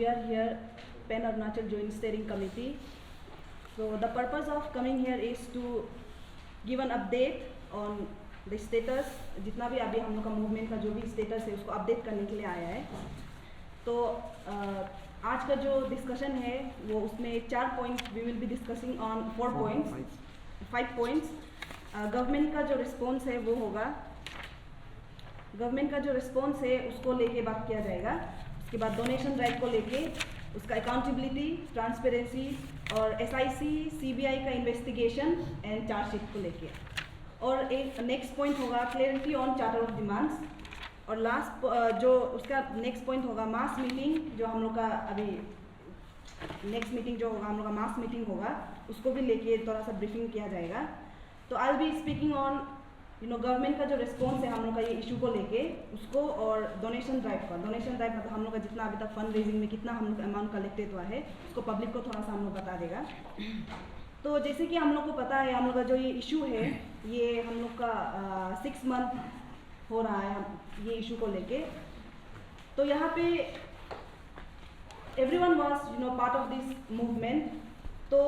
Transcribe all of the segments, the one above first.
we are here, PEN Arunachal Joint Steering Committee. So the purpose of coming here is to give an update on the status, जितना भी अभी हम लोग का movement का जो भी स्टेटस है उसको अपडेट करने के लिए आया है. तो आज का जो डिस्कशन है वो उसमें 4 points we will be discussing on 5 points. Government का जो रिस्पॉन्स है वो होगा, गवर्नमेंट का जो रिस्पॉन्स है उसको लेके बात किया जाएगा. उसके बाद डोनेशन ड्राइव को लेके उसका अकाउंटेबिलिटी, ट्रांसपेरेंसी और SIC CBI का इन्वेस्टिगेशन एंड चार्जशीट को लेके. और एक नेक्स्ट पॉइंट होगा clarity on charter of demands. और लास्ट जो उसका नेक्स्ट पॉइंट होगा मास मीटिंग, जो हम लोग का अभी नेक्स्ट मीटिंग जो होगा हम लोग का मास मीटिंग होगा उसको भी लेके थोड़ा सा ब्रीफिंग किया जाएगा. तो आई will be speaking on government का जो रिस्पॉन्स है हम लोग का ये इशू को लेके उसको, और डोनेशन ड्राइव का. डोनेशन ड्राइव मतलब हम लोग का जितना अभी तक फंड रेजिंग में कितना हम लोग अमाउंट कलेक्टेड हुआ है उसको पब्लिक को थोड़ा सा हम लोग बता देगा. तो जैसे कि हम लोग को पता है हम लोग का जो ये इशू है ये हम लोग का 6 मंथ हो रहा है ये इशू को लेके. तो यहाँ पे everyone was part of this movement. तो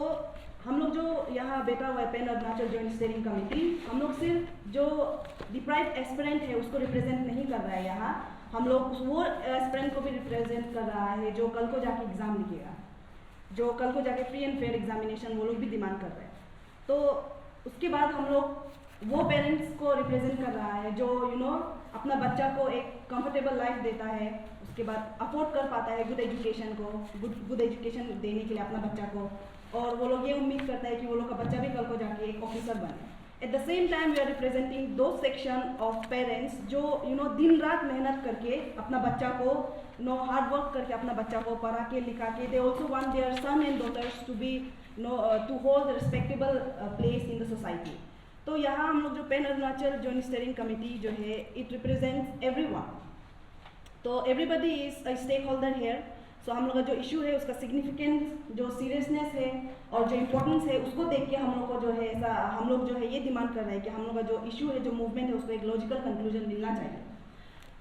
हम लोग जो यहाँ बैठा हुआ है pan Arunachal joint steering committee, हम लोग सिर्फ जो डिप्राइव्ड एस्पिरेंट है उसको रिप्रेजेंट नहीं कर रहा है. यहाँ हम लोग वो एस्पिरेंट को भी रिप्रेजेंट कर रहा है जो कल को जाके एग्ज़ाम लिखेगा, जो कल को जाके फ्री एंड फेयर एग्जामिनेशन वो लोग भी डिमांड कर रहे हैं. तो उसके बाद हम लोग वो पेरेंट्स को रिप्रेजेंट कर रहा है जो अपना बच्चा को एक कंफर्टेबल लाइफ देता है, उसके बाद अफोर्ड कर पाता है गुड एजुकेशन को, गुड एजुकेशन देने के लिए अपना बच्चा को. और वो लोग ये उम्मीद करता है कि वो लोग का बच्चा भी कल को जाके एक ऑफिसर बने. At the same time we are representing दो सेक्शन ऑफ पेरेंट्स जो दिन रात मेहनत करके अपना बच्चा को हार्ड वर्क करके अपना बच्चा को पढ़ा के लिखा के they also want their son and daughters to be to hold respectable place in the society. तो यहाँ हम लोग जो pan Arunachal joint steering committee जो है इट रिप्रेजेंट्स एवरीवन. तो everybody is a stakeholder here. So हम लोग का जो इशू है उसका सिग्निफिकेंस, जो सीरियसनेस है और जो इम्पोर्टेंस है उसको देख के हम लोग को जो है ऐसा हम लोग जो है ये डिमांड कर रहे हैं कि हम लोग का जो इशू है जो मूवमेंट है उसको एक लॉजिकल कंक्लूजन मिलना चाहिए.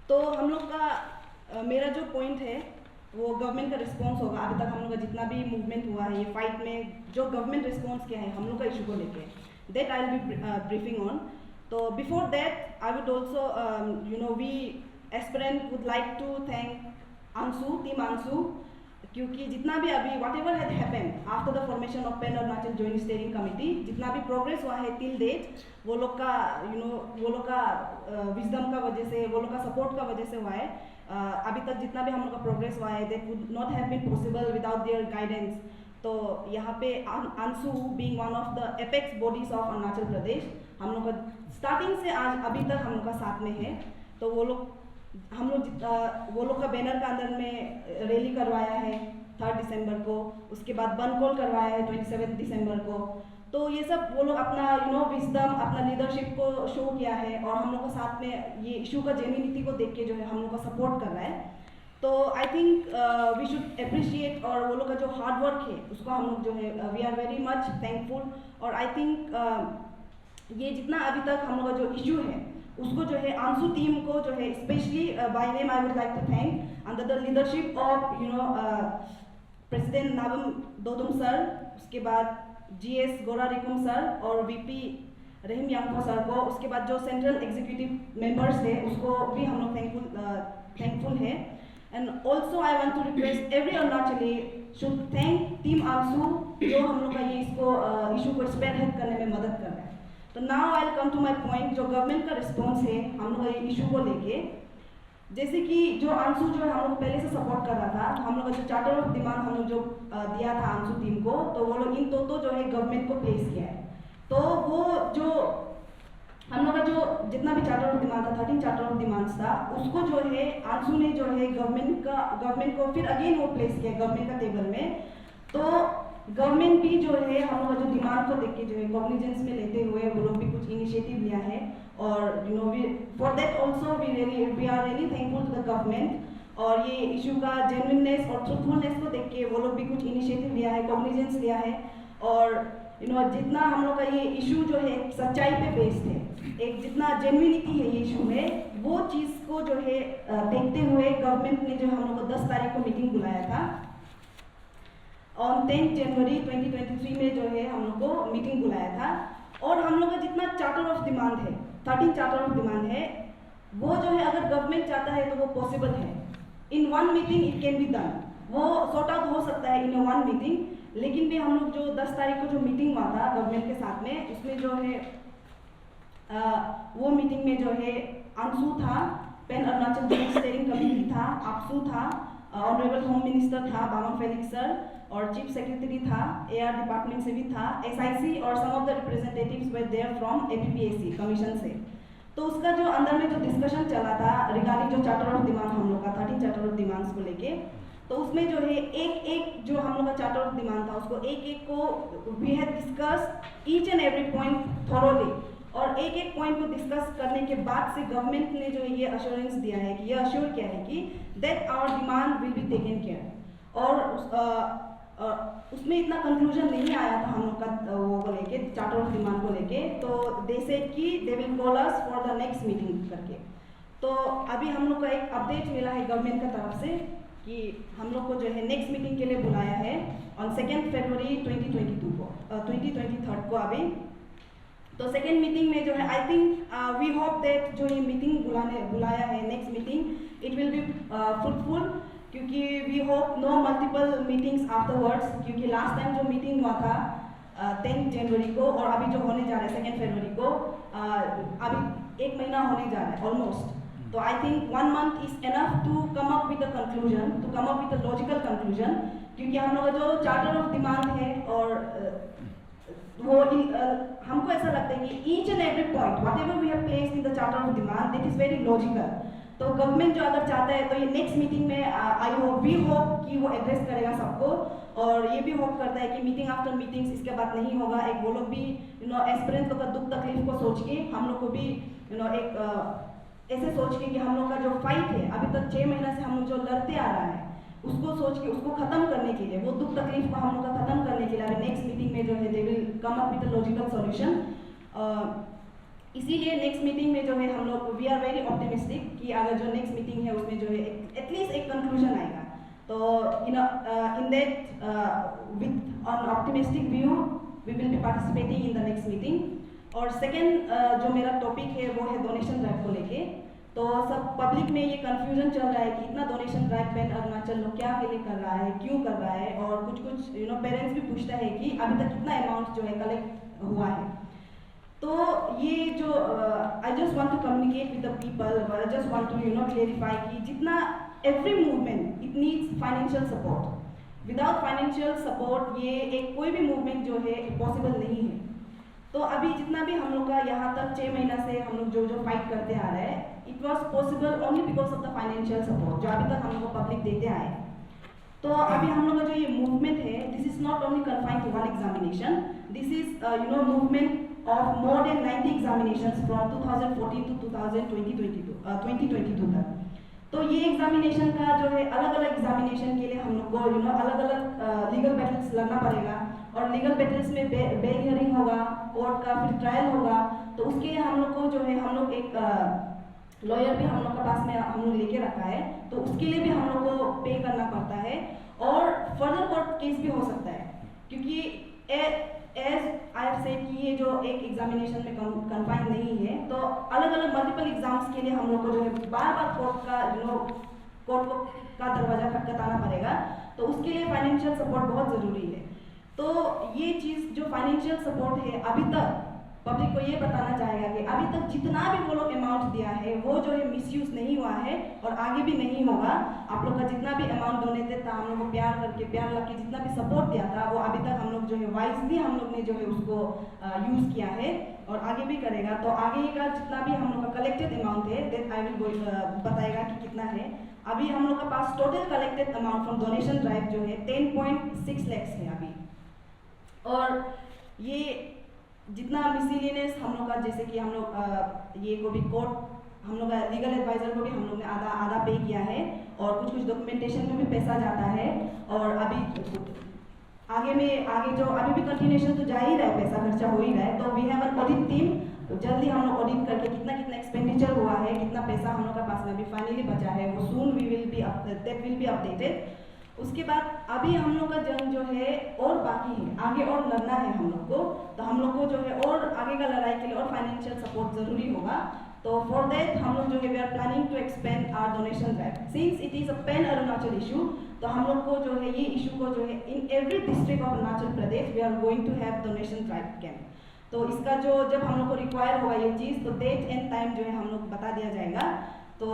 तो हम लोग का मेरा जो पॉइंट है वो गवर्नमेंट का रिस्पॉन्स होगा. अभी तक हम लोग का जितना भी मूवमेंट हुआ है ये फाइट में जो गवर्नमेंट रिस्पॉन्स किया है हम लोग का इशू को लेके, that I will be briefing on. तो before that I would also we aspirant would like to thank ANSU, team ANSU, क्योंकि जितना भी अभी whatever had happened after the formation of pan Arunachal joint steering committee, जितना भी progress हुआ है till date वो लोग का वो लोग का विजडम का वजह से, वो लोग का सपोर्ट का वजह से हुआ है. अभी तक जितना भी हम लोग का प्रोग्रेस हुआ है that would not have been possible without their guidance. तो यहाँ पे ANSU being one of the apex bodies of Arunachal Pradesh हम लोग का स्टार्टिंग से आज अभी तक हम लोग का साथ में है. तो वो लोग का बैनर का अंदर में रैली करवाया है 3 दिसंबर को, उसके बाद बन कॉल करवाया है 27 दिसंबर को. तो ये सब वो लोग अपना विजडम, अपना लीडरशिप को शो किया है और हम लोग के साथ में ये इशू का जेन्युइनिटी को देख के जो है हम लोग का सपोर्ट कर रहा है. तो I think we should appreciate, और वो लोग का जो हार्ड वर्क है उसको हम लोग जो है we are very much thankful. और आई थिंक ये जितना अभी तक हम लोग का जो इशू है उसको जो है अंशु टीम को जो है specially by name I would like to thank under the leadership of president Nabam Dodum sir, उसके बाद GS गोरारिकुम सर और VP रहीम यांको सर को, उसके बाद जो सेंट्रल एग्जीक्यूटिव मेंबर्स है उसको भी हम लोग थैंकफुल है. And also I want to request every Arunachali should thank team Anshu जो हम लोग का ये इसको इशू को स्पेयरहेड करने में मदद कर रहा है. तो now I will come to my point. जो गवर्नमेंट का रिस्पॉन्स है हम लोग ये इशू को लेके, जैसे कि जो अंशु जो है हम लोग पहले से सपोर्ट कर रहा था, हम लोग का जो चार्टर ऑफ डिमांड हम लोग जो दिया था अंशु टीम को, तो वो लोग इन तो जो है गवर्नमेंट को प्लेस किया है. तो वो जो हम लोग का जो जितना भी चार्टर ऑफ डिमांड था 13 चार्टर ऑफ डिमांड्स था उसको जो है अंशु ने जो है गवर्नमेंट को फिर अगेन वो प्लेस किया गवर्नमेंट का टेबल में. तो गवर्नमेंट भी जो है हम लोग का जो डिमांड को देख के जो है कॉग्निजेंस में लेते हुए वो लोग भी कुछ इनिशिएटिव लिया है. और for that also we are really thankful to the government. और ये इशू का जेन्युइननेस और ट्रूथफुलनेस को देख के वो लोग भी कुछ इनिशिएटिव लिया है, कॉग्निजेंस लिया है. और जितना हम लोग का ये इशू जो है सच्चाई पे बेस्ड है, एक जितना जेन्युइनिटी है ये इशू में, वो चीज़ को जो है देखते हुए गवर्नमेंट ने जो हम लोग को 10 तारीख को मीटिंग बुलाया था ऑन 10 जनवरी 2023 में जो है हम लोग को मीटिंग बुलाया था, और हम लोग का जितना चार्टर ऑफ डिमांड है, 13 चार्टर ऑफ डिमांड है, वो जो है अगर गवर्नमेंट चाहता है तो वो पॉसिबल है। In one meeting it can be done, वो सॉर्ट आउट हो सकता है इन वन मीटिंग। लेकिन भी हम लोग जो 10 तारीख को जो मीटिंग हुआ था गवर्नमेंट के साथ में, उसमें जो है वो मीटिंग में जो है अंशु था, pan Arunachal joint steering committee था, आपसू था, ऑनरेबल होम मिनिस्टर था बामंग फेलिक्स सर, और चीफ सेक्रेटरी था, एआर डिपार्टमेंट से भी था, एसआईसी और some of the representatives were there from APPSC commission से। तो उसका जो अंदर में जो डिस्कशन चला था रिगार्डिंग जो चार्टर ऑफ डिमांड हम लोग का 13 चार्टर ऑफ डिमांड्स को लेके, तो उसमें जो है एक एक जो हम लोग का चार्टर ऑफ डिमांड था उसको एक एक को we have discuss each and every point thoroughly, और एक एक पॉइंट को डिस्कस करने के बाद से गवर्नमेंट ने जो ये अश्योरेंस दिया है कि ये अश्योर किया है कि that our demand will be taken care. और उसमें इतना कंक्लूजन नहीं आया था हम लोग का वो को लेके, चार्टर ऑफ डिमांड को लेके, तो दे सेड कि they will call us for the next meeting करके। तो अभी हम लोग का एक अपडेट मिला है गवर्नमेंट की तरफ से कि हम लोग को जो है नेक्स्ट मीटिंग के लिए बुलाया है ऑन 2 फरवरी 2023 को अभी। तो सेकेंड मीटिंग में जो है I think we hope that जो ये मीटिंग बुलाया है next meeting it will be fruitful, क्योंकि we hope no multiple meetings afterwards, क्योंकि लास्ट टाइम जो मीटिंग हुआ था 10 जनवरी को और अभी जो होने जा रहा है 2 फरवरी को, अभी 1 महीना होने जा रहा है ऑलमोस्ट। तो I think 1 month is enough to come up with the conclusion, to come up with the logical conclusion, क्योंकि हम लोग जो चार्टर ऑफ डिमांड है और वो हमको ऐसा लगता है कि each and every point whatever we have placed in the charter of demand that is very logical. तो गवर्नमेंट जो अगर चाहता है तो ये नेक्स्ट मीटिंग में आई होप वी होप कि वो एड्रेस करेगा सबको, और ये भी होप करता है कि मीटिंग आफ्टर मीटिंग्स इसके बाद नहीं होगा। एक वो लोग भी एस्पिरेंट लोग का दुख तकलीफ को सोच के हम लोग को भी एक ऐसे सोच के कि हम लोग का जो फाइट है अभी तक 6 महीना से हम लोग जो लड़ते आ रहा है उसको सोच के उसको खत्म करने के लिए, वो दुख तकलीफ को हम लोग का खत्म करने के लिए अभी नेक्स्ट मीटिंग में जो है they will come up with logical solution. इसीलिए नेक्स्ट मीटिंग में जो है हम लोग वी आर वेरी ऑप्टिमिस्टिक कि अगर जो नेक्स्ट मीटिंग है उसमें जो है एटलीस्ट एक कंक्लूजन आएगा। तो in that with on optimistic view we will be participating in the next meeting. और सेकेंड जो मेरा टॉपिक है वो है डोनेशन ड्राइव को लेके। तो सब पब्लिक में ये कंफ्यूजन चल रहा है कि इतना डोनेशन ड्राइव पैन अरुणाचल लोग क्या के लिए कर रहा है, क्यों कर रहा है, और कुछ पेरेंट्स भी पूछता है कि अभी तक कितना अमाउंट जो है कलेक्ट हुआ है। तो ये जो I just want to communicate with the people, I just want to clarify कि जितना every movement it needs financial support. Without financial support ये एक कोई भी मूवमेंट जो है पॉसिबल नहीं है। तो अभी जितना भी हम लोग का यहाँ तक 6 महीना से हम लोग जो फाइट करते आ रहे हैं it was possible only because of the financial support जो अभी तक हम लोग को पब्लिक देते आए। तो अभी हम लोग का जो ये मूवमेंट है this is not only confined to one examination, this is movement of more than 90 examinations from 2014 to 2022 तक। तो ये एग्जामिनेशन का जो है अलग अलग एग्जामिनेशन के लिए हम लोग को अलग अलग लीगल बैटल्स लड़ना पड़ेगा, और लीगल बैटल्स में बेल हियरिंग होगा, कोर्ट का फिर ट्रायल होगा। तो उसके लिए हम लोग को जो है हम लोग एक लॉयर भी हम लोग के पास में हम लोग लेके रखा है, तो उसके लिए भी हम लोग को पे करना पड़ता है, और फर्दर कोर्ट केस भी हो सकता है, क्योंकि एज आई हैव सेड कि ये जो एक एग्जामिनेशन में कन्फाइंड नहीं है। तो अलग अलग मल्टीपल एग्जाम्स के लिए हम लोग को जो है बार बार कोर्ट का दरवाजा खटखटाना पड़ेगा। तो उसके लिए फाइनेंशियल सपोर्ट बहुत ज़रूरी है। तो ये चीज़ जो फाइनेंशियल सपोर्ट है अभी तक पब्लिक को ये बताना चाहेगा कि अभी तक जितना भी वो लोग अमाउंट दिया है वो जो है मिसयूज नहीं हुआ है और आगे भी नहीं होगा। आप लोग का जितना भी अमाउंट डोनेटेड था, हम लोग को प्यार करके प्यार लग के जितना भी सपोर्ट दिया था, वो अभी तक हम लोग जो है वाइजली हम लोग ने जो है उसको यूज़ किया है और आगे भी करेगा। तो आगे का जितना भी हम लोग का कलेक्टेड अमाउंट है दैट आई विल बताएगा कि कितना है। अभी हम लोग के पास total collected amount from donation drive जो है 10.6 lakhs है अभी। और ये जितना मिसलिनियस हम लोग का, जैसे कि हम लोग ये को भी कोर्ट हम लोग का लीगल एडवाइजर को भी हम लोग ने आधा पे किया है, और कुछ डॉक्यूमेंटेशन में भी पैसा जाता है। और अभी आगे जो अभी भी कंटिन्यूएशन तो जा ही रहा है, पैसा खर्चा हो ही रहा है। तो we have an audit team, तो जल्दी हम लोग ऑडिट करके कितना एक्सपेंडिचर हुआ है, कितना पैसा हम लोग का पास में अभी फाइनली बचा है, वो soon we will be that will be updated. उसके बाद अभी हम लोग का जंग जो है और बाकी है, आगे और लड़ना है हम लोग को, तो हम लोग को जो है और आगे का लड़ाई के लिए और फाइनेंशियल सपोर्ट जरूरी होगा। तो फॉर दैट हम लोग जो है we are planning to expand our donation drive since it is a pan Arunachal issue. तो हम लोग को जो है ये इशू को जो है in every district of Arunachal Pradesh we are going to have donation drive camp. तो इसका जो जब हम लोग को रिक्वायर होगा ये चीज़, तो डेट एंड टाइम जो है हम लोग बता दिया जाएगा। तो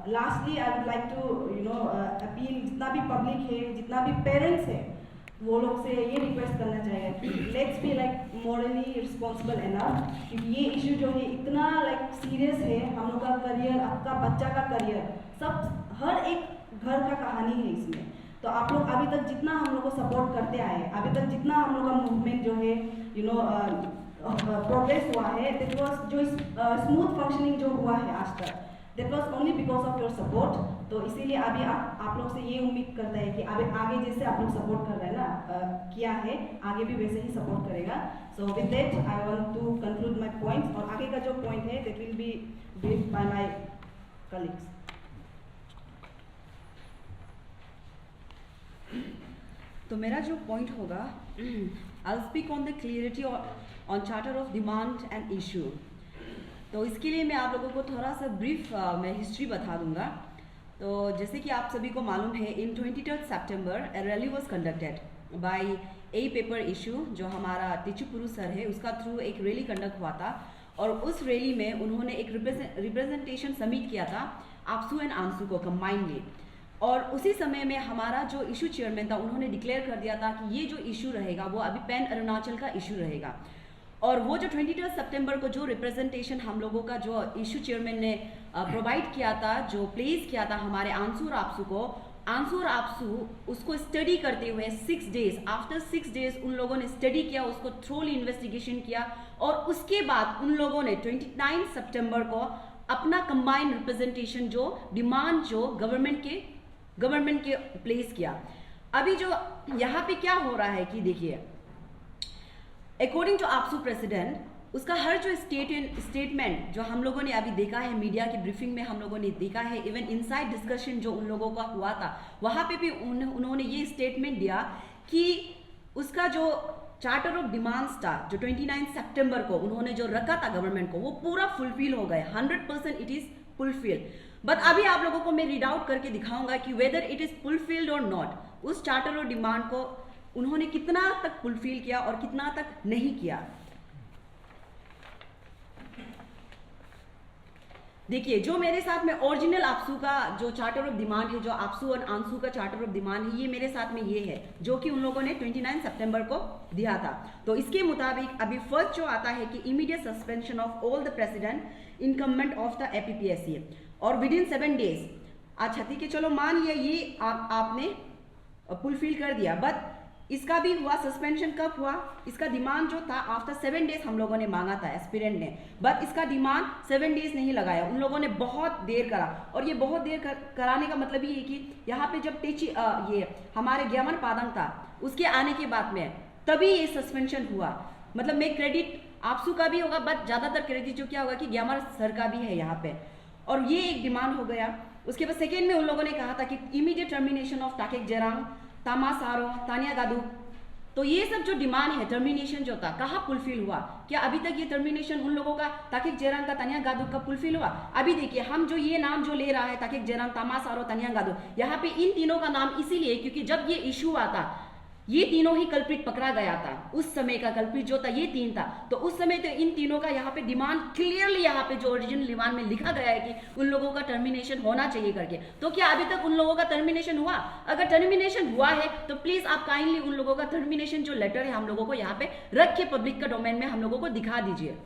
lastly I would like to appeal, जितना भी पब्लिक है, जितना भी पेरेंट्स है, वो लोग से ये रिक्वेस्ट करना चाहिए कि let's be like morally responsible enough, क्योंकि ये इशू जो है इतना लाइक सीरियस है। हम लोग का करियर, आपका बच्चा का करियर, सब हर एक घर का कहानी है इसमें। तो आप लोग अभी तक जितना हम लोग को सपोर्ट करते आए, अभी तक जितना हम लोग का मूवमेंट जो है प्रोग्रेस हुआ है, दैट वाज जो स्मूथ फंक्शनिंग जो हुआ है आज तक, that was only because of your support. तो इसीलिए अभी आप लोग से ये उम्मीद करता है कि अभी आगे जैसे आप लोग सपोर्ट कर रहे हैं ना, किया है, आगे भी वैसे ही सपोर्ट करेगा। So with that I want to conclude my points, और आगे का जो पॉइंट है that will be briefed by my colleagues. तो मेरा जो पॉइंट होगा, I will speak on the clarity on charter of demand and issue. तो इसके लिए मैं आप लोगों को थोड़ा सा ब्रीफ मैं हिस्ट्री बता दूंगा। तो जैसे कि आप सभी को मालूम है, इन 23 सितंबर a rally was conducted by A paper issue, जो हमारा टिचुपुरु सर है, उसका थ्रू एक रैली कंडक्ट हुआ था। और उस रैली में उन्होंने एक रिप्रेजेंटेशन सबमिट किया था आपसू एंड आंसू को कंबाइनली। और उसी समय में हमारा जो इशू चेयरमैन था, उन्होंने डिक्लेयर कर दिया था कि ये जो इशू रहेगा वो अभी पैन अरुणाचल का इशू रहेगा। और वो जो 23 सितंबर को जो रिप्रेजेंटेशन हम लोगों का जो इशू चेयरमैन ने प्रोवाइड किया था, जो प्लेस किया था हमारे आंसू और आपसू को, आंसू और आपसू उसको स्टडी करते हुए 6 डेज, आफ्टर 6 डेज उन लोगों ने स्टडी किया, उसको थ्रोली इन्वेस्टिगेशन किया। और उसके बाद उन लोगों ने 29 सितंबर को अपना कंबाइंड रिप्रेजेंटेशन जो डिमांड जो गवर्नमेंट के प्लेस किया। अभी जो यहाँ पे क्या हो रहा है कि देखिए, अकॉर्डिंग टू आपसू प्रेसिडेंट, उसका हर जो स्टेटमेंट जो हम लोगों ने अभी देखा है, मीडिया की ब्रीफिंग में हम लोगों ने देखा है, इवन इनसाइड डिस्कशन जो उन लोगों का हुआ था, वहाँ पे भी उन्होंने ये स्टेटमेंट दिया कि उसका जो चार्टर ऑफ डिमांड्स था जो 29 सितंबर को उन्होंने जो रखा था गवर्नमेंट को, वो पूरा फुलफिल हो गया, 100% इट इज फुलफिल। बट अभी आप लोगों को मैं रीड आउट करके दिखाऊंगा कि वेदर इट इज फुलफिल्ड और नॉट। उस चार्टर ऑफ डिमांड को उन्होंने कितना तक फुलफिल किया और कितना तक नहीं किया। देखिए, जो मेरे साथ में ओरिजिनल आपसू का जो चार्टर ऑफ डिमांड है, जो आपसू और आंसू का चार्टर ऑफ डिमांड है, ये मेरे साथ में ये है, जो कि उन लोगों ने 29 सितंबर को दिया था। तो इसके मुताबिक अभी फर्स्ट जो आता है कि immediate suspension of all the president incumbent of the APPSC और विदिन 7 डेज। अच्छा ठीक है, चलो मान लिया ये आपने फुलफिल कर दिया, बट इसका भी हुआ सस्पेंशन। कब हुआ? इसका डिमांड जो था आफ्टर 7 डेज हम लोगों ने मांगा था एस्पिरेंट ने, बट इसका डिमांड 7 डेज नहीं लगाया, उन लोगों ने बहुत देर करा। और ये बहुत देर कराने का मतलब ये है कि यहाँ पे जब ये हमारे ग्यामर पादंग था, उसके आने के बाद में तभी ये सस्पेंशन हुआ। मतलब मैं क्रेडिट आपसू का भी होगा, बट ज़्यादातर क्रेडिट जो क्या होगा कि ग्यामर सर का भी है यहाँ पे। और ये एक डिमांड हो गया। उसके बाद सेकेंड में उन लोगों ने कहा था कि इमीडिएट टर्मिनेशन ऑफ ताकेक जेरांग, तामा सारो, तानिया गादू। तो ये सब जो डिमांड है, टर्मिनेशन जो था, कहाँ फुलफिल हुआ? क्या अभी तक ये टर्मिनेशन उन लोगों का ताकेक जेरांग का, तानिया गादू का फुलफिल हुआ? अभी देखिए, हम जो ये नाम जो ले रहा है ताकेक जेरांग, तामा सारो, तानिया गादू, यहाँ पे इन तीनों का नाम इसीलिए क्योंकि जब ये इशू आता, ये तीनों ही कल्प्रिट पकड़ा गया था। उस समय का कल्प्रिट जो था ये 3 था। तो उस समय तो इन तीनों का यहाँ पे डिमांड क्लियरली यहाँ पे जो ओरिजिनल डिमांड में लिखा गया है कि उन लोगों का टर्मिनेशन होना चाहिए करके। तो क्या अभी तक उन लोगों का टर्मिनेशन हुआ? अगर टर्मिनेशन हुआ है तो प्लीज आप काइंडली उन लोगों का टर्मिनेशन जो लेटर है हम लोगों को यहाँ पे रख के पब्लिक का डोमेन में हम लोगों को दिखा दीजिए।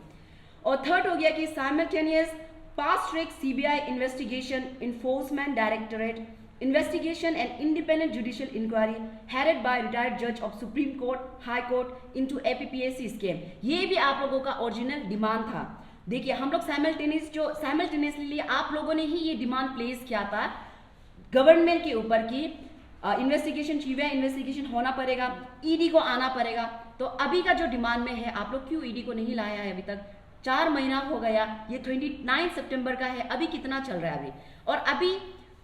और थर्ड हो गया कि simultaneous fast track CBI investigation enforcement directorate investigation and independent judicial inquiry headed by retired judge of Supreme Court, High Court into APPSC scam। ये भी आप लोगों का ओरिजिनल डिमांड था। देखिए, हम लोग साइमल्टेनियसली आप लोगों ने ही ये डिमांड प्लेस किया था गवर्नमेंट के ऊपर की इन्वेस्टिगेशन, सीबीआई इन्वेस्टिगेशन होना पड़ेगा, ईडी को आना पड़ेगा। तो अभी का जो डिमांड में है, आप लोग क्यों ईडी को नहीं लाया है अभी तक? 4 महीना हो गया, ये 29 सितंबर का है, अभी कितना चल रहा है अभी? और अभी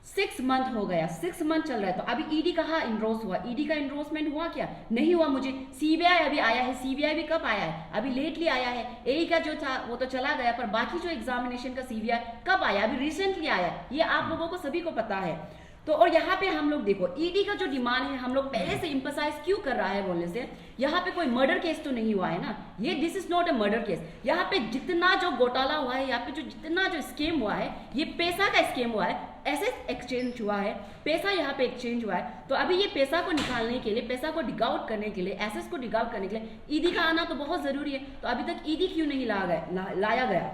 6 मंथ हो गया, 6 मंथ चल रहा है। तो अभी ईडी कहाँ इनरोस हुआ? ईडी का इनरोसमेंट हुआ क्या? नहीं हुआ। मुझे सीबीआई अभी आया है, सीबीआई भी कब आया है? अभी लेटली आया है। एई का जो था वो तो चला गया, पर बाकी जो एग्जामिनेशन का सीबीआई कब आया? अभी रिसेंटली आया है। ये आप लोगों को सभी को पता है। तो और यहाँ पे हम लोग देखो ईडी का जो डिमांड है, हम लोग पहले से इम्फसाइज क्यों कर रहा है बोलने से, यहाँ पे कोई मर्डर केस तो नहीं हुआ है ना, ये this is not a murder case. यहाँ पे जितना जो घोटाला हुआ है, यहाँ पे जो जितना जो स्कीम हुआ है, ये पैसा का स्कीम हुआ है, एसेट एक्सचेंज हुआ है, पैसा यहाँ पे एक्सचेंज हुआ है। तो अभी ये पैसा को निकालने के लिए, पैसा को डिग आउट करने के लिए, एसेट्स को डिग आउट करने के लिए ईडी का आना तो बहुत जरूरी है। तो अभी तक ईडी क्यों नहीं लाया गया?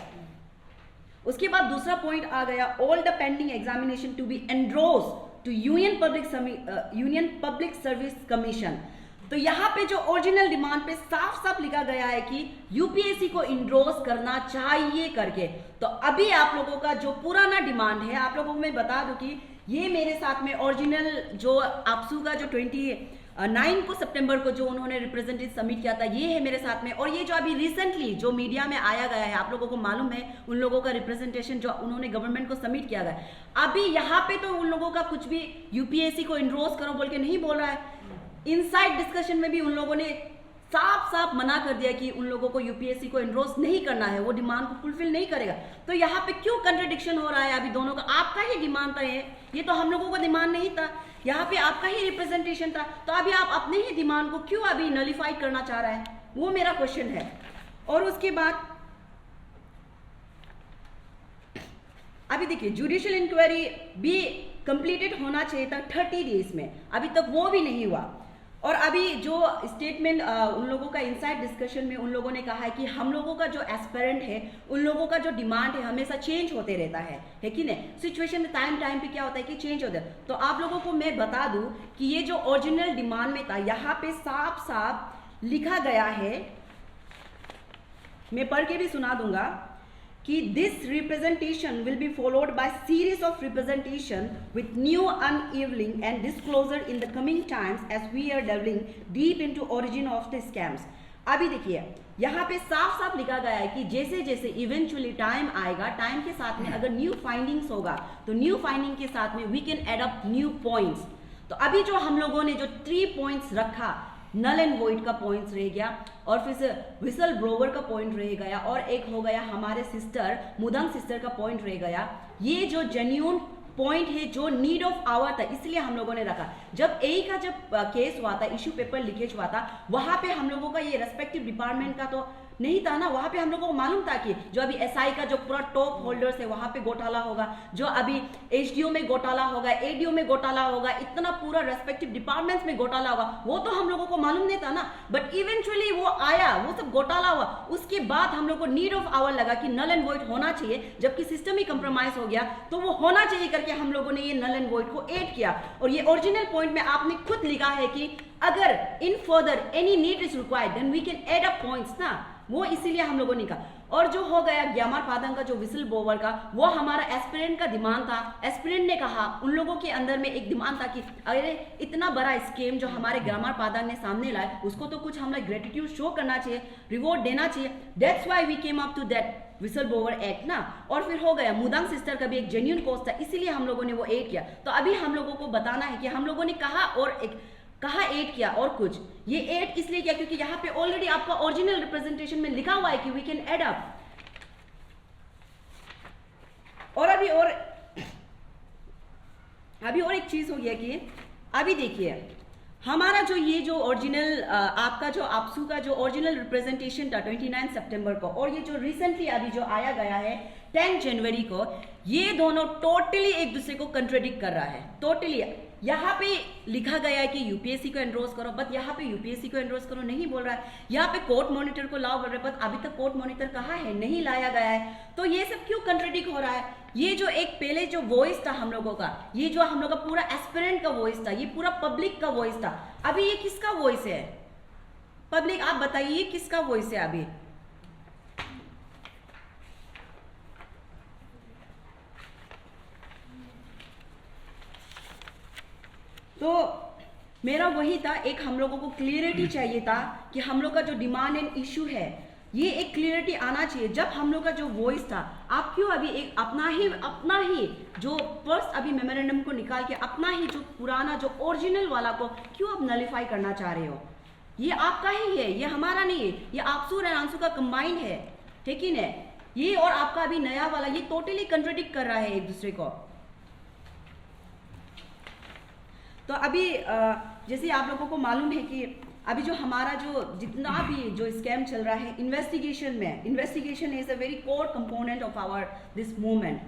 उसके बाद दूसरा पॉइंट आ गया, all the pending examination to be endorsed to Union Public Service Commission. तो यहाँ पे जो ओरिजिनल डिमांड पे साफ साफ लिखा गया है कि यूपीएससी को इनरोज करना चाहिए करके। तो अभी आप लोगों का जो पुराना डिमांड है, आप लोगों को मैं बता दूं कि ये मेरे साथ में ओरिजिनल जो आपसू का जो 29 को सितंबर को जो उन्होंने रिप्रेजेंटेटिव सबमिट किया था, ये है मेरे साथ में। और ये जो अभी रिसेंटली जो मीडिया में आया गया है, आप लोगों को मालूम है उन लोगों का रिप्रेजेंटेशन जो उन्होंने गवर्नमेंट को सबमिट किया गया है। अभी यहाँ पे तो उन लोगों का कुछ भी यूपीएससी को इनरोज करो बोल के नहीं बोल रहा है। इनसाइड डिस्कशन में भी उन लोगों ने साफ साफ मना कर दिया कि उन लोगों को यूपीएससी को एनरोस नहीं करना है, वो डिमांड को फुलफिल नहीं करेगा। तो यहाँ पे क्यों कंट्रडिक्शन हो रहा है अभी दोनों का? आपका ही डिमांड था ये तो हम लोगों का डिमांड नहीं था, यहाँ पे आपका ही रिप्रेजेंटेशन था। तो अभी आप अपने ही डिमांड को क्यों अभी नलिफाई करना चाह रहा है, वो मेरा क्वेश्चन है। और उसके बाद अभी देखिए जुडिशियल इंक्वायरी भी कंप्लीटेड होना चाहिए था 30 डेज में, अभी तक वो भी नहीं हुआ। और अभी जो स्टेटमेंट उन लोगों का इनसाइड डिस्कशन में उन लोगों ने कहा है कि हम लोगों का जो एस्पिरेंट है, उन लोगों का जो डिमांड है हमेशा चेंज होते रहता है कि नहीं? सिचुएशन टाइम पे क्या होता है कि चेंज होता है। तो आप लोगों को मैं बता दूं कि ये जो ओरिजिनल डिमांड में था, यहाँ पे साफ साफ लिखा गया है, मैं पढ़ के भी सुना दूंगा कि this representation will be followed by series of representation with new unveiling and disclosure in the coming times as we are delving deep into origin of the scams। अभी देखिए यहाँ पे साफ साफ लिखा गया है कि जैसे जैसे इवेंचुअली टाइम आएगा, टाइम के साथ में अगर न्यू फाइंडिंग्स होगा तो न्यू फाइंडिंग के साथ में we can add up new points. तो अभी जो हम लोगों ने जो 3 पॉइंट्स रखा, नल एंड वॉइड का पॉइंट्स रह गया, और फिर से विसल ब्रोवर का पॉइंट रह गया, और एक हो गया हमारे सिस्टर मुदंग सिस्टर का पॉइंट रह गया। ये जो जेन्यून पॉइंट है, जो नीड ऑफ आवर था, इसलिए हम लोगों ने रखा। जब एई का जब केस हुआ था, इश्यू पेपर लीकेज हुआ था, वहां पे हम लोगों का ये रेस्पेक्टिव डिपार्टमेंट का तो नहीं था ना, वहां पे हम लोगों को मालूम था कि जो अभी एसआई का जो पूरा टॉप होल्डर्स है वहां पे घोटाला होगा, जो अभी एचडीओ में घोटाला होगा, एडीओ में घोटाला होगा, इतना पूरा रेस्पेक्टिव डिपार्टमेंट्स में घोटाला होगा, वो तो हम लोगों को मालूम नहीं था ना। बट इवेंचुअली वो आया, वो सब घोटाला हुआ, उसके बाद हम लोग को नीड ऑफ आवर लगा कि नल एंड वॉइड होना चाहिए, जबकि सिस्टम ही कंप्रोमाइज हो गया, तो वो होना चाहिए करके हम लोगों ने ये नल एंड वॉइड को ऐड किया। और ये ओरिजिनल पॉइंट में आपने खुद लिखा है कि अगर in further any need is required then we can add up points ना, वो इसीलिए हम लोगों ने कहा। और जो हो गया ग्यामर पादंग का जो विसल ब्लोवर का, वो हमारा एस्पिरेंट का डिमांड था। एस्पिरेंट ने कहा, उन लोगों के अंदर में एक डिमांड था कि अरे इतना बड़ा स्कीम जो हमारे ग्यामर पादंग ने सामने लाए, उसको तो कुछ हमें ग्रेटिट्यूड शो करना चाहिए, रिवॉर्ड देना चाहिए। That's why we came up to that whistle blower act ना। और फिर हो गया मुदंग सिस्टर का भी एक जेन्युइन कॉज था, इसीलिए हम लोगों ने वो ऐड किया। तो अभी हम लोगों को बताना है कि हम लोगों ने कहा और एक कहा ऐड किया और कुछ, ये ऐड इसलिए किया क्योंकि यहाँ पे ऑलरेडी आपका ओरिजिनल रिप्रेजेंटेशन में लिखा हुआ है कि वी कैन ऐड अप। और अभी और एक चीज हो गया कि अभी देखिए हमारा जो ये जो ओरिजिनल आपका जो आपसू का जो ओरिजिनल रिप्रेजेंटेशन था 29 सितंबर को, और ये जो रिसेंटली अभी जो आया गया है 10 जनवरी को, ये दोनों टोटली एक दूसरे को कंट्राडिक्ट कर रहा है। टोटली यहाँ पे लिखा गया है कि यूपीएससी को एनरोस करो, बट यहाँ पे यूपीएससी को एनरोस करो नहीं बोल रहा है। यहाँ पे कोर्ट मॉनिटर को लाओ बोल रहा है, बट अभी तक कोर्ट मॉनिटर कहाँ है, नहीं लाया गया है। तो ये सब क्यों कंट्राडिक्ट हो रहा है? ये जो एक पहले जो वॉइस था हम लोगों का, ये जो हम लोग का पूरा एस्पिरेंट का वॉइस था, ये पूरा पब्लिक का वॉइस था, अभी ये किसका वॉइस है? पब्लिक आप बताइए किसका वॉइस है अभी? तो मेरा वही था, एक हम लोगों को क्लियरिटी चाहिए था कि हम लोग का जो डिमांड एंड इशू है, ये एक क्लियरिटी आना चाहिए। जब हम लोग का जो वॉइस था, आप क्यों अभी एक अपना ही जो फर्स्ट अभी मेमोरेंडम को निकाल के अपना ही जो पुराना जो ओरिजिनल वाला को क्यों आप नलिफाई करना चाह रहे हो? ये आपका ही है, ये हमारा नहीं है, ये आपसू और आंसू का कंबाइन है, ठीक ही है। ये और आपका अभी नया वाला ये टोटली कंट्राडिक्ट कर रहा है एक दूसरे को। तो अभी जैसे आप लोगों को मालूम है कि अभी जो हमारा जो जितना भी जो स्कैम चल रहा है investigation is a very core component of our this movement.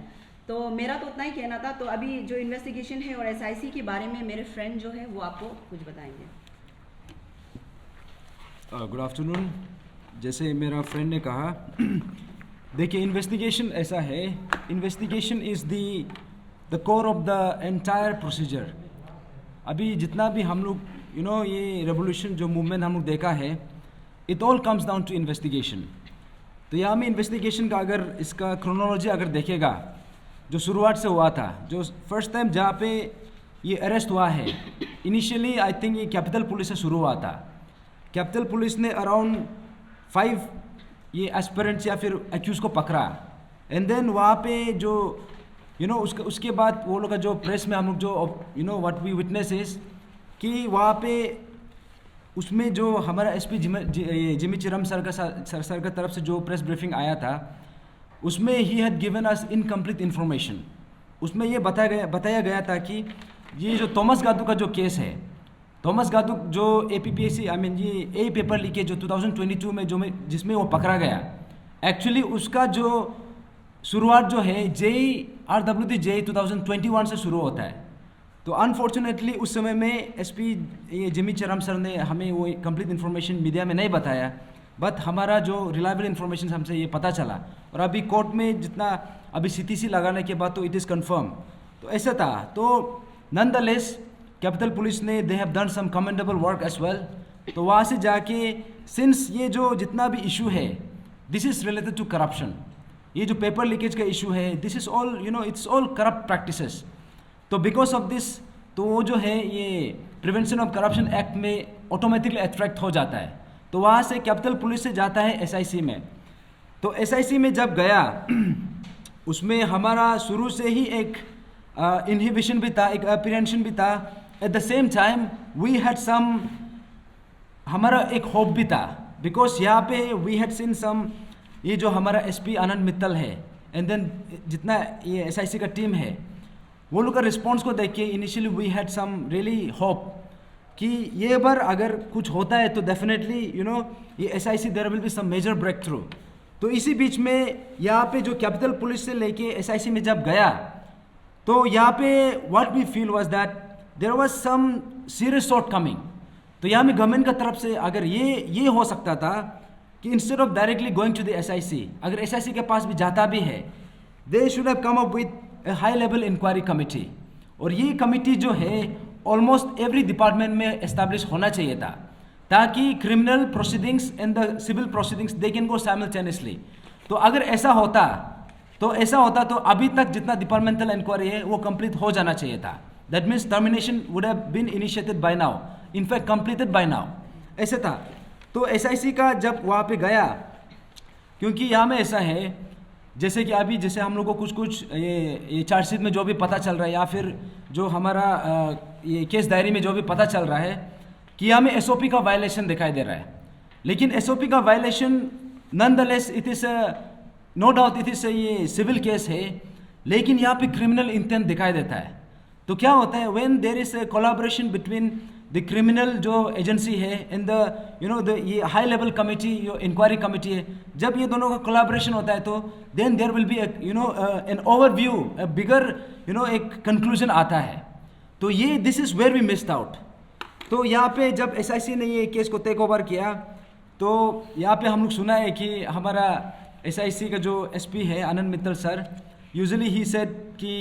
तो मेरा तो उतना ही कहना था। तो अभी जो इन्वेस्टिगेशन है और एसआईसी के बारे में मेरे फ्रेंड जो है वो आपको कुछ बताएंगे। Good afternoon. जैसे मेरा फ्रेंड ने कहा, देखिए इन्वेस्टिगेशन ऐसा है, investigation is the core of the entire procedure. अभी जितना भी हम लोग ये रेवोल्यूशन जो मूवमेंट हम लोग देखा है, it all comes down to investigation. तो यहाँ में इन्वेस्टिगेशन का अगर इसका क्रोनोलॉजी अगर देखेगा, जो शुरुआत से हुआ था, जो फर्स्ट टाइम जहाँ पे ये अरेस्ट हुआ है, इनिशियली आई थिंक ये कैपिटल पुलिस से शुरू हुआ था। कैपिटल पुलिस ने अराउंड 5 ये एस्पिरेंट्स या फिर एक्यूज को पकड़ा, एंड देन वहाँ पे जो उसके बाद वो लोग का जो प्रेस में हम लोग जो व्हाट वी विटनेस इज कि वहाँ पे उसमें जो हमारा एसपी जिमी चिरम सर का तरफ से जो प्रेस ब्रीफिंग आया था, उसमें he had given us incomplete information. उसमें ये बताया गया था कि ये जो थॉमस गादू का जो केस है, थॉमस गादू जो APPSC ये पेपर लीकेज जो 2022 में जिसमें वो पकड़ा गया, एक्चुअली उसका जो शुरुआत जो है RWD JEE 2021 से शुरू होता है। तो अनफॉर्चुनेटली उस समय में एसपी ये जिमी चिरम सर ने हमें वो कंप्लीट इन्फॉर्मेशन मीडिया में नहीं बताया, बट हमारा जो रिलायबल इन्फॉर्मेशन हमसे ये पता चला, और अभी कोर्ट में जितना अभी CTC लगाने के बाद तो इट इज़ कन्फर्म। तो ऐसा था। तो नॉनदलेस कैपिटल पुलिस ने they have done some commendable work as well. तो वहाँ से जाके सिंस ये जो जितना भी इशू है, this is related to corruption, ये जो पेपर लीकेज का इशू है, this is all it's all corrupt practices. तो बिकॉज ऑफ दिस, तो वो जो है ये प्रिवेंशन ऑफ करप्शन एक्ट में ऑटोमेटिकली अट्रैक्ट हो जाता है। तो वहाँ से कैपिटल पुलिस से जाता है SIC में। तो SIC में जब गया, उसमें हमारा शुरू से ही एक इनहिबिशन भी था, एक अप्रीहेंशन भी था। At the same time we had some, हमारा एक होप भी था, बिकॉज यहाँ पे वी हैड सीन सम, ये जो हमारा SP आनंद मित्तल है, एंड देन जितना ये SIC का टीम है, वो लोग का रिस्पॉन्स को देख के initially we had some really hope कि ये बार अगर कुछ होता है तो डेफिनेटली ये SIC there will be some major breakthrough. तो इसी बीच में यहाँ पे जो कैपिटल पुलिस से लेके SIC में जब गया, तो यहाँ पे what we feel was that there was some serious shortcoming. तो यहाँ में गवर्नमेंट का तरफ से अगर ये हो सकता था कि instead of directly going to the SIC, अगर SIC के पास भी जाता भी है, they should have come up with a high level inquiry committee. और ये कमिटी जो है ऑलमोस्ट एवरी डिपार्टमेंट में एस्टैब्लिश होना चाहिए था, ताकि criminal proceedings and the civil proceedings they can go simultaneously. तो अगर ऐसा होता तो अभी तक जितना डिपार्टमेंटल इंक्वायरी है वो कंप्लीट हो जाना चाहिए था। That means termination would have been initiated by now, in fact completed by now, ऐसे था। तो SIC का जब वहाँ पे गया, क्योंकि यहाँ में ऐसा है जैसे कि अभी जैसे हम लोग को कुछ ये चार्जशीट में जो भी पता चल रहा है, या फिर जो हमारा ये केस डायरी में जो भी पता चल रहा है कि हमें SOP का वायलेशन दिखाई दे रहा है। लेकिन SOP का violation nonetheless it is no doubt it is ये सिविल केस है, लेकिन यहाँ पे क्रिमिनल इंटेंट दिखाई देता है। तो क्या होता है, when there is a collaboration between the criminal जो एजेंसी है एंड द ये हाई लेवल कमिटी जो इंक्वायरी कमिटी है, जब ये दोनों का कोलैबोरेशन होता है तो then there will be an overview, a bigger एक कंक्लूजन आता है। तो ये this is where we missed out. तो यहाँ पे जब SIC ने ये केस को टेक ओवर किया, तो यहाँ पे हम लोग सुना है कि हमारा SIC का जो SP है Anand Mittal sir, usually he said कि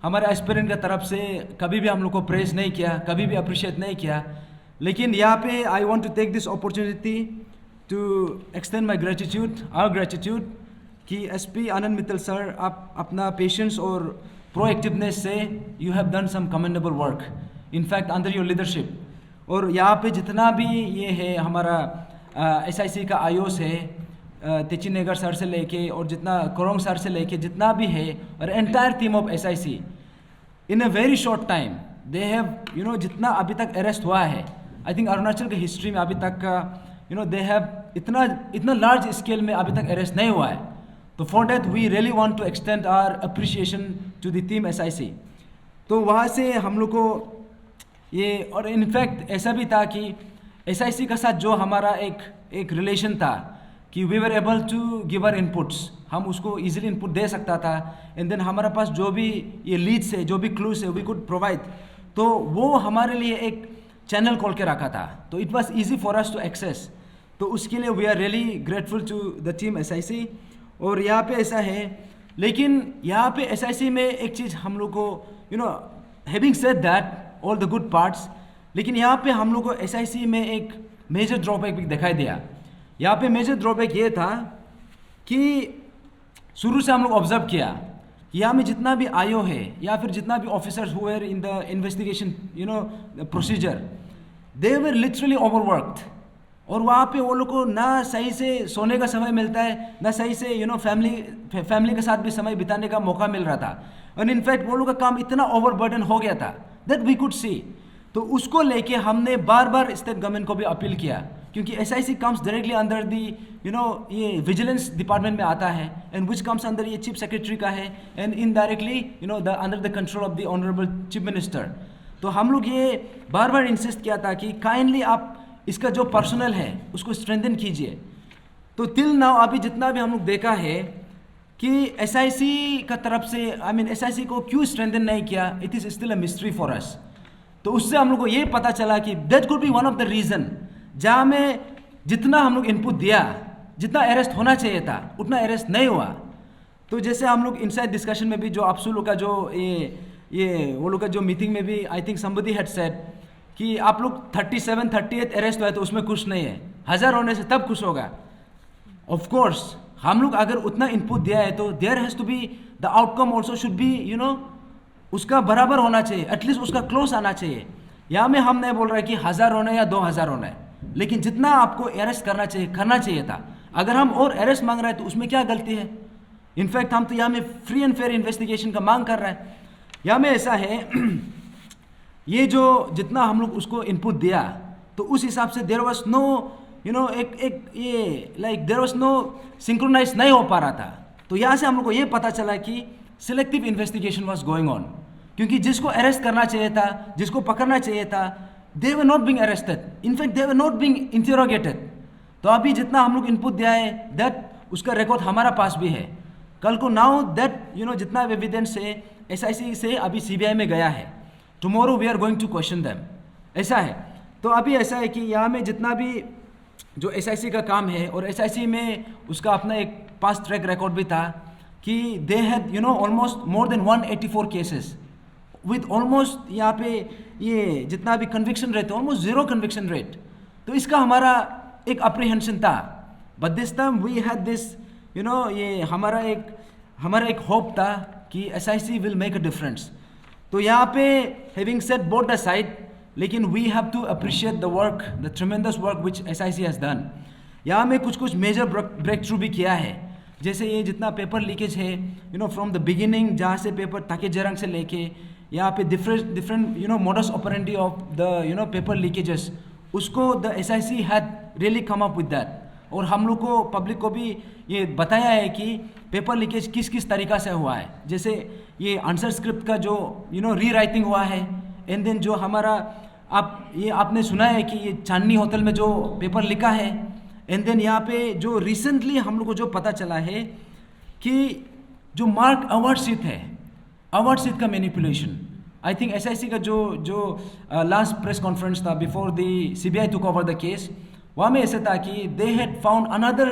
हमारे एस्पिरेंट की तरफ से कभी भी हम लोग को प्रेज नहीं किया, कभी भी अप्रिशिएट नहीं किया। लेकिन यहाँ पे I want to take this opportunity to extend my gratitude, our gratitude कि SP आनंद मित्तल सर, आप अपना पेशेंस और प्रोएक्टिवनेस से you have done some commendable work in fact under your leadership. और यहाँ पे जितना भी ये है हमारा SIC का आयोस है, तेचिनेगर सर से लेके और जितना कोरोंग सर से लेके जितना भी है और entire team of SIC in a very short time they have जितना अभी तक अरेस्ट हुआ है, आई थिंक अरुणाचल के हिस्ट्री में अभी तक दे हैव इतना लार्ज स्केल में अभी तक अरेस्ट नहीं हुआ है. तो for that we really want to extend our appreciation to the team SIC. तो वहाँ से हम लोग को ये, और इनफैक्ट ऐसा भी था कि SIC का साथ जो हमारा एक रिलेशन था कि we were able to give our inputs, हम उसको इजीली इनपुट दे सकता था. एंड देन हमारे पास जो भी ये लीड्स है, जो भी क्लूज है, वी कुड प्रोवाइड. तो वो हमारे लिए एक चैनल खोल के रखा था, तो it was easy for us to access. तो उसके लिए we are really grateful to the team SIC. और यहाँ पे ऐसा है, लेकिन यहाँ पे SIC में एक चीज़ हम लोग को having said that all the good parts, लेकिन यहाँ पे हम लोग को SIC में एक मेजर ड्रॉबैक भी दिखाई दिया. यहाँ पे मेजर ड्रॉबैक ये था कि शुरू से हम लोग ऑब्जर्व किया कि यहाँ में जितना भी IO है या फिर जितना भी officers who were in the investigation procedure, they were literally overworked. और वहाँ पे वो लोग को ना सही से सोने का समय मिलता है, ना सही से फैमिली के साथ भी समय बिताने का मौका मिल रहा था. और इनफैक्ट वो लोग का काम इतना ओवरबर्डन हो गया था दैट वी कुड सी. तो उसको लेके हमने बार बार स्टेट गवर्नमेंट को भी अपील किया, क्योंकि SIC comes directly under the ये विजिलेंस डिपार्टमेंट में आता है, एंड विच कम्स अंदर ये चीफ सेक्रेटरी का है, and indirectly under the control of the honourable chief minister. तो हम लोग ये बार बार इंसिस्ट किया था कि काइंडली आप इसका जो पर्सनल है उसको स्ट्रेंथन कीजिए. तो टिल नाउ अभी जितना भी हम लोग देखा है कि SIC का तरफ से SIC को क्यों स्ट्रेंथन नहीं किया, it is still a mystery for us. तो उससे हम लोग को ये पता चला कि that could be one of the reason जहाँ में जितना हम लोग इनपुट दिया, जितना अरेस्ट होना चाहिए था उतना अरेस्ट नहीं हुआ. तो जैसे हम लोग इनसाइड डिस्कशन में भी जो आपसू लोग का जो ये वो लोग का जो मीटिंग में भी I think somebody had said कि आप लोग 37-38 अरेस्ट हुआ है तो उसमें खुश नहीं है, 1000 होने से तब खुश होगा. ऑफ कोर्स हम लोग अगर उतना इनपुट दिया है तो there has to be the outcome also should be उसका बराबर होना चाहिए, एटलीस्ट उसका क्लोज आना चाहिए. यहाँ में हम नहीं बोल रहे कि 1000 होना है या 2000 होना है, लेकिन जितना आपको अरेस्ट करना चाहिए था. अगर हम और अरेस्ट मांग रहे हैं तो उसमें क्या गलती है? इनफैक्ट हम तो यहाँ में फ्री एंड फेयर इन्वेस्टिगेशन का मांग कर रहे हैं. यहाँ में ऐसा है ये जो जितना हम लोग उसको इनपुट दिया तो उस हिसाब से there was no there was no synchronise नहीं हो पा रहा था. तो यहाँ से हम लोग को ये पता चला कि selective investigation was going on, क्योंकि जिसको अरेस्ट करना चाहिए था, जिसको पकड़ना चाहिए था, they were not being arrested, in fact they were not being interrogated. तो अभी जितना हम लोग इनपुट दिया है दैट उसका रिकॉर्ड हमारा पास भी है. कल को नाउ दैट जितना एविडेंस है SIC से अभी CBI में गया है, tomorrow we are going to question them. ऐसा है. तो अभी ऐसा है कि यहाँ में जितना भी जो SIC का काम है, और SIC में उसका अपना एक पास्ट ट्रैक रिकॉर्ड भी था कि they had almost more than 184 cases with almost यहाँ पे ये जितना भी कन्विक्शन रेट है ऑलमोस्ट 0 कन्विक्शन रेट. तो इसका हमारा एक अप्रीहेंशन था. But this time we had this ये हमारा एक होप था कि SIC will make a difference. तो यहाँ पे having said both the side, लेकिन we have to appreciate the work, the tremendous work which SIC has done. यहाँ में कुछ मेजर ब्रेक थ्रू भी किया है. जैसे ये जितना पेपर लीकेज है फ्रॉम द बिगिनिंग, जहाँ से पेपर ताके जरंग से लेके यहाँ पे different modus operandi of the paper leakages, उसको the SIC had really come up with that. और हम लोग को पब्लिक को भी ये बताया है कि पेपर लीकेज किस तरीक़ा से हुआ है. जैसे ये आंसर स्क्रिप्ट का जो री राइटिंग हुआ है, एंड देन जो हमारा आपने सुना है कि ये चांदनी होटल में जो पेपर लिखा है, एंड देन यहाँ पे जो रिसेंटली हम लोग को जो पता चला है कि जो मार्क अवार्ड शीट है, अवार्ड शीट का मैनिपुलेशन. आई थिंक SIC का जो लास्ट प्रेस कॉन्फ्रेंस था before the CBI took over the case, वहाँ में ऐसा था कि दे हैड फाउंड अनदर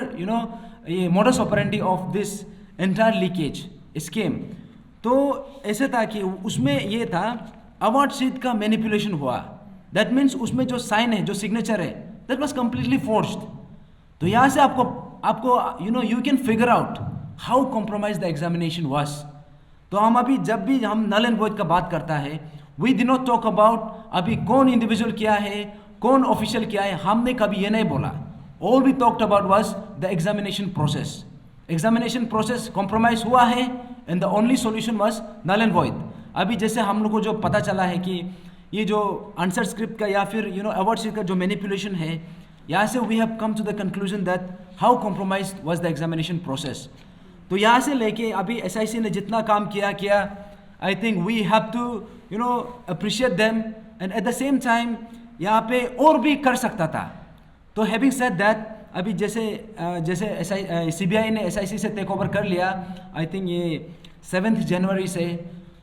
ये modus operandi of this entire leakage scheme. तो ऐसे था कि उसमें ये था अवार्ड शीट का मैनिपुलेशन हुआ. दैट मीन्स उसमें जो साइन है, जो सिग्नेचर है, दैट वाज कम्प्लीटली फोर्स्ड. तो यहाँ से आपको you can figure out how compromise the examination was. तो हम अभी जब भी हम नल एंड वॉइड का बात करता है, we did not talk about अभी कौन इंडिविजुअल किया है, कौन ऑफिशियल किया है. हमने कभी ये नहीं बोला. All we talked about was the examination process. Examination process compromise हुआ है and the only solution was null and void. अभी जैसे हम लोग को जो पता चला है कि ये जो आंसर स्क्रिप्ट का या फिर अवार्ड शीट का जो मैनिपुलेशन है, यहाँ से we have come to the conclusion that how compromised was the examination process. तो यहाँ से लेके अभी SIC ने जितना काम किया, I think we have to appreciate them, and at the same time यहाँ पे और भी कर सकता था. तो हैविंग सेड दैट, अभी जैसे CBI ने SIC से टेक ओवर कर लिया, आई थिंक ये 7 जनवरी से.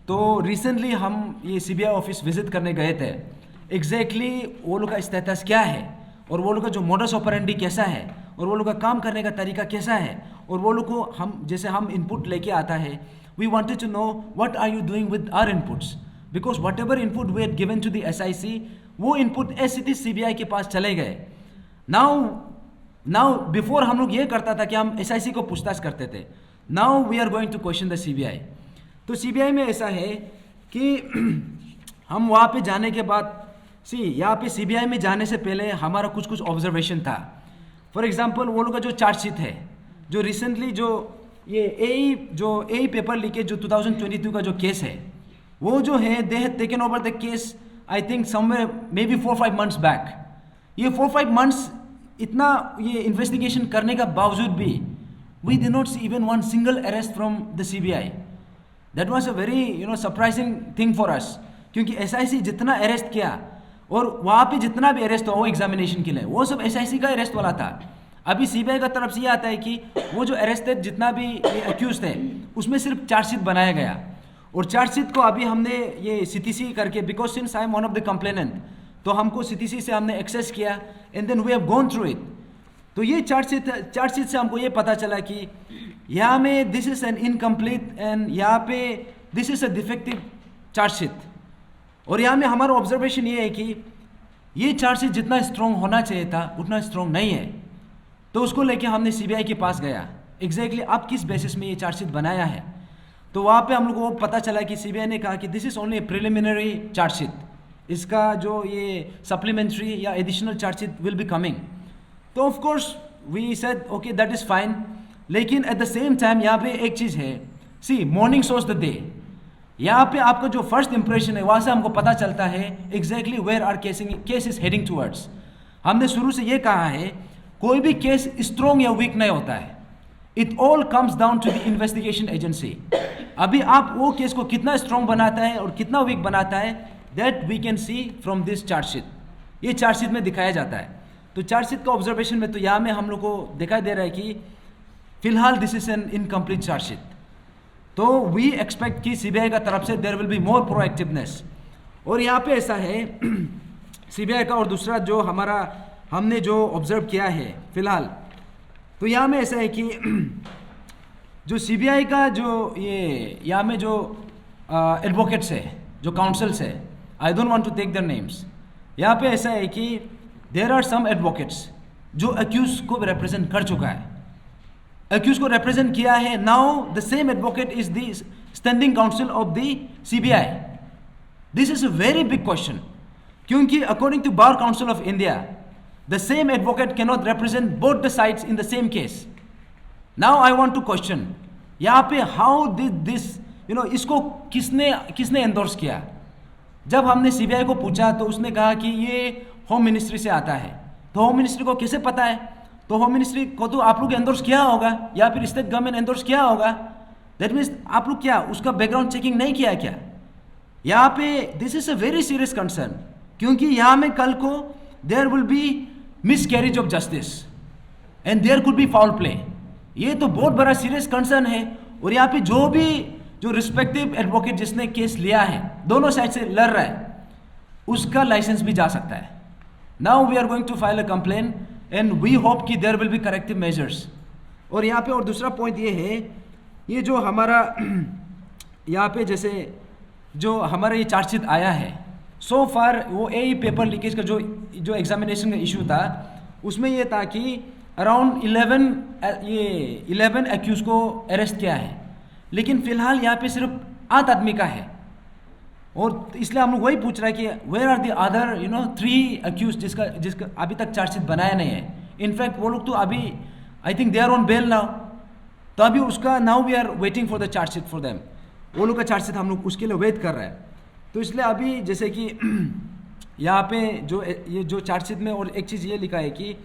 तो रिसेंटली हम ये CBI ऑफिस विजिट करने गए थे. एग्जैक्टली वो लोग का स्टेटस क्या है, और वो लोग का जो मोडस ऑपरेंडी कैसा है, और वो लोग का काम करने का तरीका कैसा है, और वो लोग को हम इनपुट लेके आता है. We wanted to know what are you doing with our inputs, because whatever input we had given to the SIC, वो इनपुट CBI के पास चले गए. नाउ बिफोर हम लोग ये करता था कि हम SIC को पूछताछ करते थे. Now we are going to question the CBI. तो CBI में ऐसा है कि हम वहाँ पे जाने के बाद यहाँ पे CBI में जाने से पहले हमारा कुछ ऑब्जर्वेशन था. फॉर एग्जांपल वो लोग का जो चार्जशीट है, जो रिसेंटली जो AE पेपर लीकेज जो 2022 का जो केस है, वो जो है they had taken over the case I think somewhere may be 4-5 months back. ये 4-5 months इतना ये इन्वेस्टिगेशन करने का बावजूद भी we did not see even one single arrest from the CBI. That was a very surprising thing for us, क्योंकि SIC जितना arrest किया और वहाँ पे जितना भी अरेस्ट हुआ वो एग्जामिनेशन के लिए, वो सब SIC का अरेस्ट वाला था. अभी CBI का तरफ से ये आता है कि वो जो अरेस्टेड जितना भी एक्यूज थे उसमें सिर्फ चार्जशीट बनाया गया, और चार्जशीट को अभी हमने ये CTC करके, because since I am one of the complainant, तो हमको CTC से हमने एक्सेस किया and then we have gone through it. तो ये चार्जशीट से हमको ये पता चला कि यहाँ में this is an incomplete and यहाँ पे this is a defective chargesheet. और यहाँ में हमारा ऑब्जर्वेशन ये है कि ये चार्जशीट जितना स्ट्रॉन्ग होना चाहिए था उतना स्ट्रॉन्ग नहीं है. तो उसको लेके हमने CBI के पास गया, एग्जैक्टली आप किस बेसिस में ये चार्जशीट बनाया है. तो वहाँ पे हम लोग को पता चला कि CBI ने कहा कि this is only a preliminary chargesheet, इसका जो ये सप्लीमेंट्री या additional chargesheet will be coming. तो of course we said okay that is fine. लेकिन एट द सेम टाइम यहाँ पे एक चीज़ है, see morning shows the day. यहाँ पे आपका जो फर्स्ट इंप्रेशन है वहाँ से हमको पता चलता है exactly where our case is heading towards. हमने शुरू से ये कहा है कोई भी केस स्ट्रॉन्ग या वीक नहीं होता है, it all comes down to the investigation agency. अभी आप वो केस को कितना स्ट्रॉन्ग बनाता है और कितना वीक बनाता है, that we can see from this chargesheet. ये चार्जशीट में दिखाया जाता है. तो चार्जशीट का ऑब्जर्वेशन में तो यहाँ में हम लोग को दिखाई दे रहा है कि फिलहाल this is an incomplete chargesheet. तो वी एक्सपेक्ट कि CBI का तरफ से there will be more proactiveness. और यहाँ पे ऐसा है CBI का. और दूसरा जो हमने जो ऑब्जर्व किया है फिलहाल, तो यहाँ में ऐसा है कि जो CBI का जो यहाँ में जो एडवोकेट्स है, जो काउंसल्स है, I don't want to take their names. यहाँ पे ऐसा है कि देयर आर सम एडवोकेट्स जो अक्यूज को रिप्रेजेंट कर चुका है, अक्यूज को रिप्रेजेंट किया है. Now the same advocate is the standing council of the CBI. This is a very big question, क्योंकि according to bar council of India the same advocate can not represent both the sides in the same case. Now I want to question यहाँ पे how did this इसको किसने endorse किया. जब हमने CBI को पूछा तो उसने कहा कि ये होम मिनिस्ट्री से आता है. तो होम मिनिस्ट्री को कैसे पता है? तो होम मिनिस्ट्री को तो आप लोग एंडोर्स किया होगा या फिर स्टेट गवर्नमेंट एंडोर्स किया होगा. दैट मीन्स आप लोग क्या उसका बैकग्राउंड चेकिंग नहीं किया क्या? यहाँ पे this is a very serious concern, क्योंकि यहाँ में कल को there will be miscarriage of justice and there could be foul play. ये तो बहुत बड़ा सीरियस कंसर्न है. और यहाँ पे जो रिस्पेक्टिव एडवोकेट जिसने केस लिया है, दोनों साइड से लड़ रहा है, उसका लाइसेंस भी जा सकता है. Now we are going to file a complain and we hope कि there will be corrective measures. और यहाँ पे और दूसरा पॉइंट ये है, ये जो हमारा यहाँ पे जैसे जो हमारा ये चार्जशीट आया है, सो फार वो AE पेपर लीकेज का जो एग्जामिनेशन का इशू था, उसमें ये था कि अराउंड 11 एक्यूज को अरेस्ट किया है, लेकिन फिलहाल यहाँ पे सिर्फ 8 आदमी का है. और इसलिए हम लोग वही पूछ रहे हैं कि where are the other 3 accused जिसका अभी तक चार्जशीट बनाया नहीं है. इनफैक्ट वो लोग तो अभी I think they are on bail now, तो अभी उसका now we are waiting for the chargesheet for them, वो लोग का चार्जशीट हम लोग उसके लिए वेट कर रहे हैं। तो इसलिए अभी जैसे कि यहाँ पे ये जो चार्जशीट में और एक चीज़ ये लिखा है कि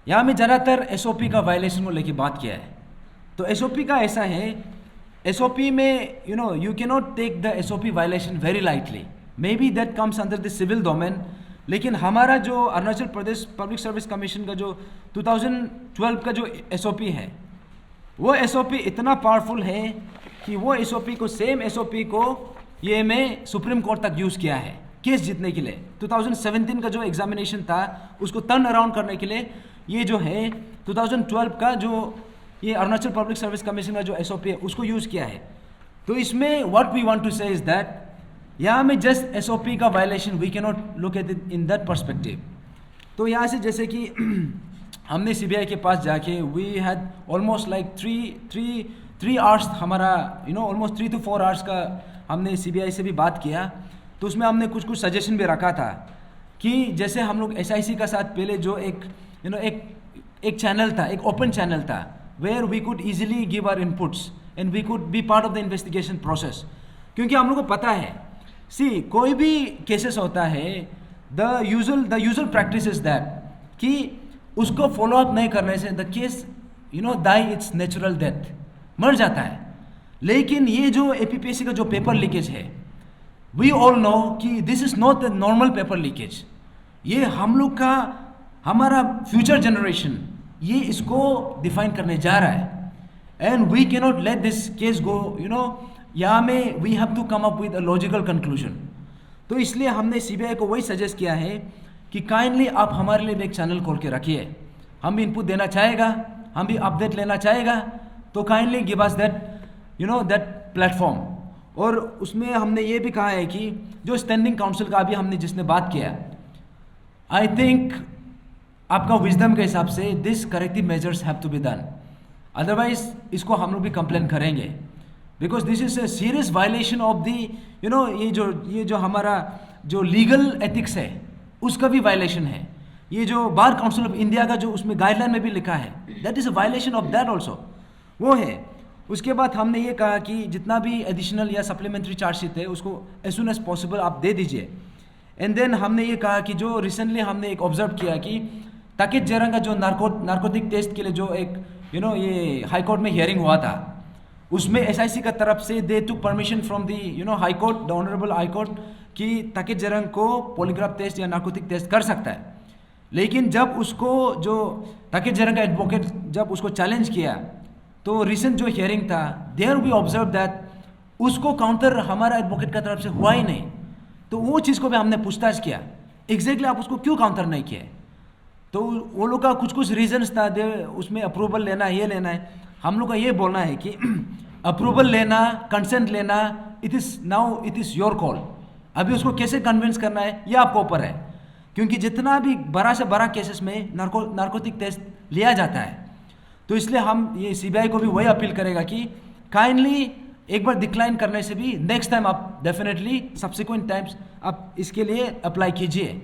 यहाँ में ज़्यादातर SOP का वायलेशन को लेके बात किया है। तो SOP का ऐसा है, SOP में you cannot take the SOP violation very lightly, maybe that comes under the civil domain, लेकिन हमारा जो Arunachal Pradesh public Service commission का जो 2012 का जो SOP है, वो SOP इतना पावरफुल है कि वो SOP को सेम SOP को ये मैं सुप्रीम कोर्ट तक यूज़ किया है केस जीतने के लिए। 2017 का जो एग्जामिनेशन था उसको टर्न अराउंड करने के लिए ये जो है 2012 का जो ये अरुणाचल पब्लिक सर्विस कमीशन का जो SOP है उसको यूज़ किया है। तो इसमें what we want to say is that यहाँ में जस्ट SOP का violation we can not look at it in that perspective. तो यहाँ से जैसे कि हमने CBI के पास जाके we had almost like 3 hours हमारा ऑलमोस्ट 3 to 4 आवर्स का हमने CBI से भी बात किया। तो उसमें हमने कुछ सजेशन भी रखा था कि जैसे हम लोग SIC का साथ पहले जो एक चैनल था, एक ओपन चैनल था where we could easily give our inputs and we could be part of the investigation process. क्योंकि हम लोग को पता है कोई भी केसेस होता है the usual practice is that कि उसको फॉलो अप नहीं करने से the case die it's natural death, मर जाता है। लेकिन ये जो APPSC का जो पेपर लीकेज है वी ऑल नो कि this is not the normal paper leakage, ये हम लोग का हमारा फ्यूचर जनरेशन ये इसको डिफाइन करने जा रहा है and we can not let this case go यहाँ में we have to come up with a logical conclusion. तो इसलिए हमने CBI को वही सजेस्ट किया है कि काइंडली आप हमारे लिए एक चैनल खोल के रखिए, हम भी इनपुट देना चाहेगा, हम भी अपडेट लेना चाहेगा, तो kindly give us that platform. और उसमें हमने ये भी कहा है कि जो स्टैंडिंग काउंसिल का अभी हमने जिसने बात किया, आई थिंक आपका विजडम के हिसाब से this corrective measures have to be done, otherwise इसको हम लोग भी कंप्लेन करेंगे because this is a serious violation of the ये जो हमारा जो लीगल एथिक्स है उसका भी वायलेशन है। ये जो बार काउंसिल ऑफ इंडिया का जो उसमें गाइडलाइन में भी लिखा है that is a violation of that also, वो है। उसके बाद हमने ये कहा कि जितना भी एडिशनल या सप्लीमेंट्री चार्जशीट है उसको एज सुन एज पॉसिबल आप दे दीजिए। एंड देन हमने ये कहा कि जो रिसेंटली हमने एक ऑब्जर्व किया कि ताकित जेरंग का जो नार्कोटिक टेस्ट के लिए जो एक ये हाई कोर्ट में हियरिंग हुआ था उसमें SIC का तरफ से they to permission from the high court, the honourable high court, कि ताकित जेरंग को पॉलीग्राफ टेस्ट या नार्कोटिक टेस्ट कर सकता है। लेकिन जब उसको जो ताकित जेरंग का एडवोकेट जब उसको चैलेंज किया तो रिसेंट जो हियरिंग था देयर वी ऑब्जर्व दैट उसको काउंटर हमारा एडवोकेट का तरफ से हुआ ही नहीं। तो वो चीज़ को भी हमने पूछताछ किया एग्जैक्टली आप उसको क्यों काउंटर नहीं किए। तो वो लोग का कुछ रीजंस था, उसमें अप्रूवल लेना है, ये लेना है। हम लोग का ये बोलना है कि अप्रूवल लेना, कंसेंट लेना, इट इज़ योर कॉल। अभी उसको कैसे कन्विंस करना है ये आपको ऊपर है, क्योंकि जितना भी बड़ा से बड़ा केसेस में नार्कोटिक टेस्ट लिया जाता है। तो इसलिए हम ये CBI को भी वही अपील करेगा कि काइंडली एक बार डिक्लाइन करने से भी नेक्स्ट टाइम आप डेफिनेटली सब्सिक्वेंट टाइम्स आप इसके लिए अप्लाई कीजिए।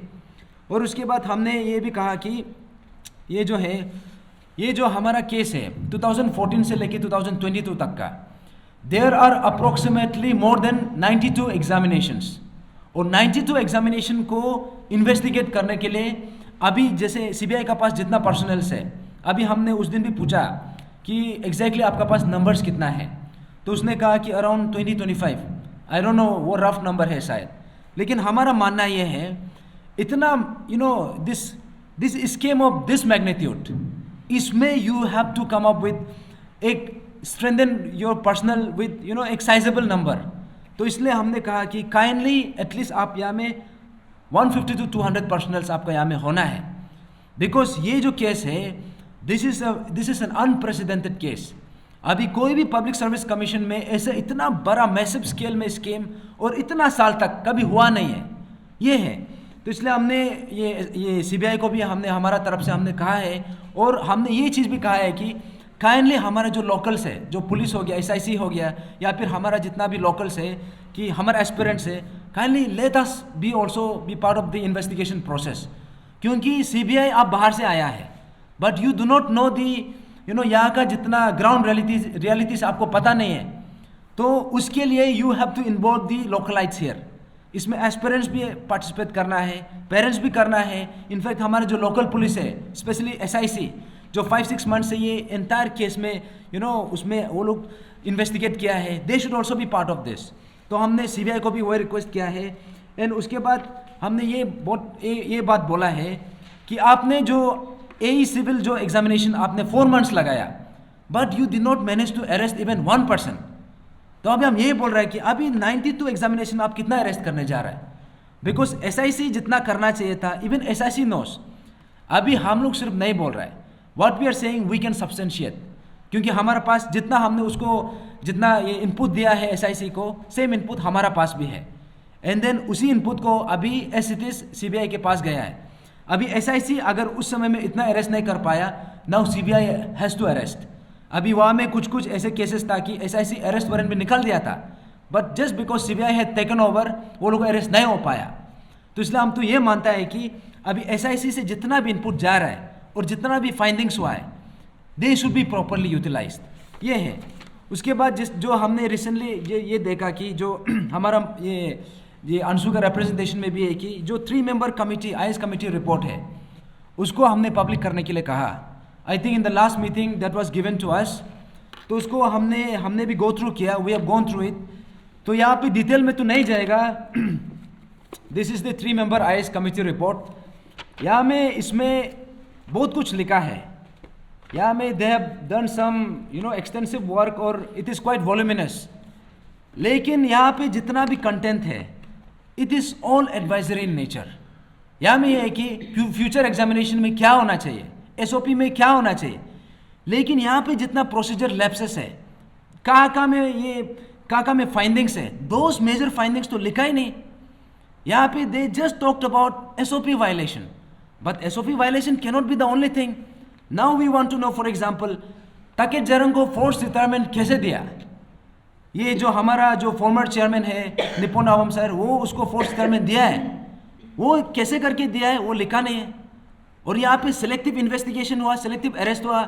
और उसके बाद हमने ये भी कहा कि ये जो हमारा केस है 2014 से लेके 2022 तक का, there are approximately more than 92 examinations, और 92 एग्जामिनेशन को इन्वेस्टिगेट करने के लिए अभी जैसे CBI का पास जितना पर्सनल्स है, अभी हमने उस दिन भी पूछा कि एग्जैक्टली आपका पास नंबर्स कितना है, तो उसने कहा कि अराउंड 20-25, आई डोंट नो, वो रफ नंबर है शायद। लेकिन हमारा मानना ये है इतना this scheme of this magnitude, इसमें you have to come up with एक स्ट्रेंथन योर पर्सनल विद एक साइजेबल नंबर। तो इसलिए हमने कहा कि काइंडली एटलीस्ट आप यहाँ में 150 to 200 पर्सनल्स आपका यहाँ में होना है, बिकॉज ये जो केस है this is an unprecedented case. अभी कोई भी पब्लिक सर्विस कमीशन में ऐसे इतना बड़ा मैसिव स्केल में स्कीम और इतना साल तक कभी हुआ नहीं है, ये है। तो इसलिए हमने ये CBI को भी हमने हमारा तरफ से हमने कहा है, और हमने ये चीज़ भी कहा है कि काइंडली हमारा जो लोकल्स है, जो पुलिस हो गया, SIC हो गया, या फिर हमारा जितना भी लोकल्स है, कि हमारे एस्पिरेंट्स है, kindly let us B also be part of the investigation process. क्योंकि CBI आप बाहर से आया है, but you do not know the यहाँ का जितना ग्राउंड रियलिटीज आपको पता नहीं है, तो उसके लिए you have to involve the localites here. इसमें एस्पिरेंट्स भी पार्टिसिपेट करना है, पेरेंट्स भी करना है। इनफैक्ट हमारे जो लोकल पुलिस है, स्पेशली SIC, जो 5-6 मंथ से ये एंटायर केस में उसमें वो लोग इन्वेस्टिगेट किया है, they should also be part of this. तो हमने CBI को भी वही रिक्वेस्ट किया है। एंड उसके बाद हमने ये बात बोला है कि आपने जो AE सिविल जो एग्जामिनेशन आपने 4 मंथ्स लगाया, but you did not manage to arrest even 1 person. तो अभी हम ये बोल रहे हैं कि अभी 92 एग्जामिनेशन आप कितना अरेस्ट करने जा रहा है, बिकॉज SIC जितना करना चाहिए था, इवन SIC नोस। अभी हम लोग सिर्फ नहीं बोल रहे हैं, what we are saying we can substantiate, क्योंकि हमारे पास जितना हमने उसको जितना ये इनपुट दिया है SIC को, सेम इनपुट हमारा पास भी है। एंड देन उसी इनपुट को अभी एज इट इज CBI के पास गया है। अभी SIC अगर उस समय में इतना अरेस्ट नहीं कर पाया, now CBI has to arrest. अभी वहाँ में कुछ ऐसे केसेस था कि SIC अरेस्ट वारंट भी निकल दिया था, but just because CBI had taken over, वो लोग अरेस्ट नहीं हो पाया। तो इसलिए हम तो ये मानता है कि अभी SIC से जितना भी इनपुट जा रहा है और जितना भी फाइंडिंग्स हुआ है, they should be properly utilised. ये है। उसके बाद जो हमने रिसेंटली ये देखा कि जो हमारा ये अंशु का रिप्रेजेंटेशन में भी है कि जो 3 member committee IAS committee report है, उसको हमने पब्लिक करने के लिए कहा। I think in the last meeting that was given to us, तो उसको हमने भी गो थ्रू किया, we have gone through it. तो यहाँ पे डिटेल में तो नहीं जाएगा। This is the 3 member IAS committee report. यहाँ में इसमें बहुत कुछ लिखा है। यहाँ में they have done some extensive work और इट इज़ क्वाइट वॉल्यूमिनस। लेकिन यहाँ पे जितना भी कंटेंट है, it is all advisory in nature. यहाँ में ये है कि फ्यूचर एग्जामिनेशन में क्या होना चाहिए, SOP में क्या होना चाहिए, लेकिन यहाँ पे जितना प्रोसीजर लैप्सेस है, कहाँ में फाइंडिंग्स है, दोज मेजर फाइंडिंग्स तो लिखा ही नहीं। यहाँ पे they just talked about SOP violation, but SOP violation cannot be the only thing. Now we want to know, for example, Taket Jerang को फोर्स रिटायरमेंट कैसे दिया। ये जो हमारा जो फॉर्मर चेयरमैन है निपुण आवम सर, वो उसको फोर्स रिटायरमेंट दिया है, वो कैसे करके दिया है वो लिखा नहीं है। और यहाँ पे सिलेक्टिव इन्वेस्टिगेशन हुआ, सिलेक्टिव अरेस्ट हुआ,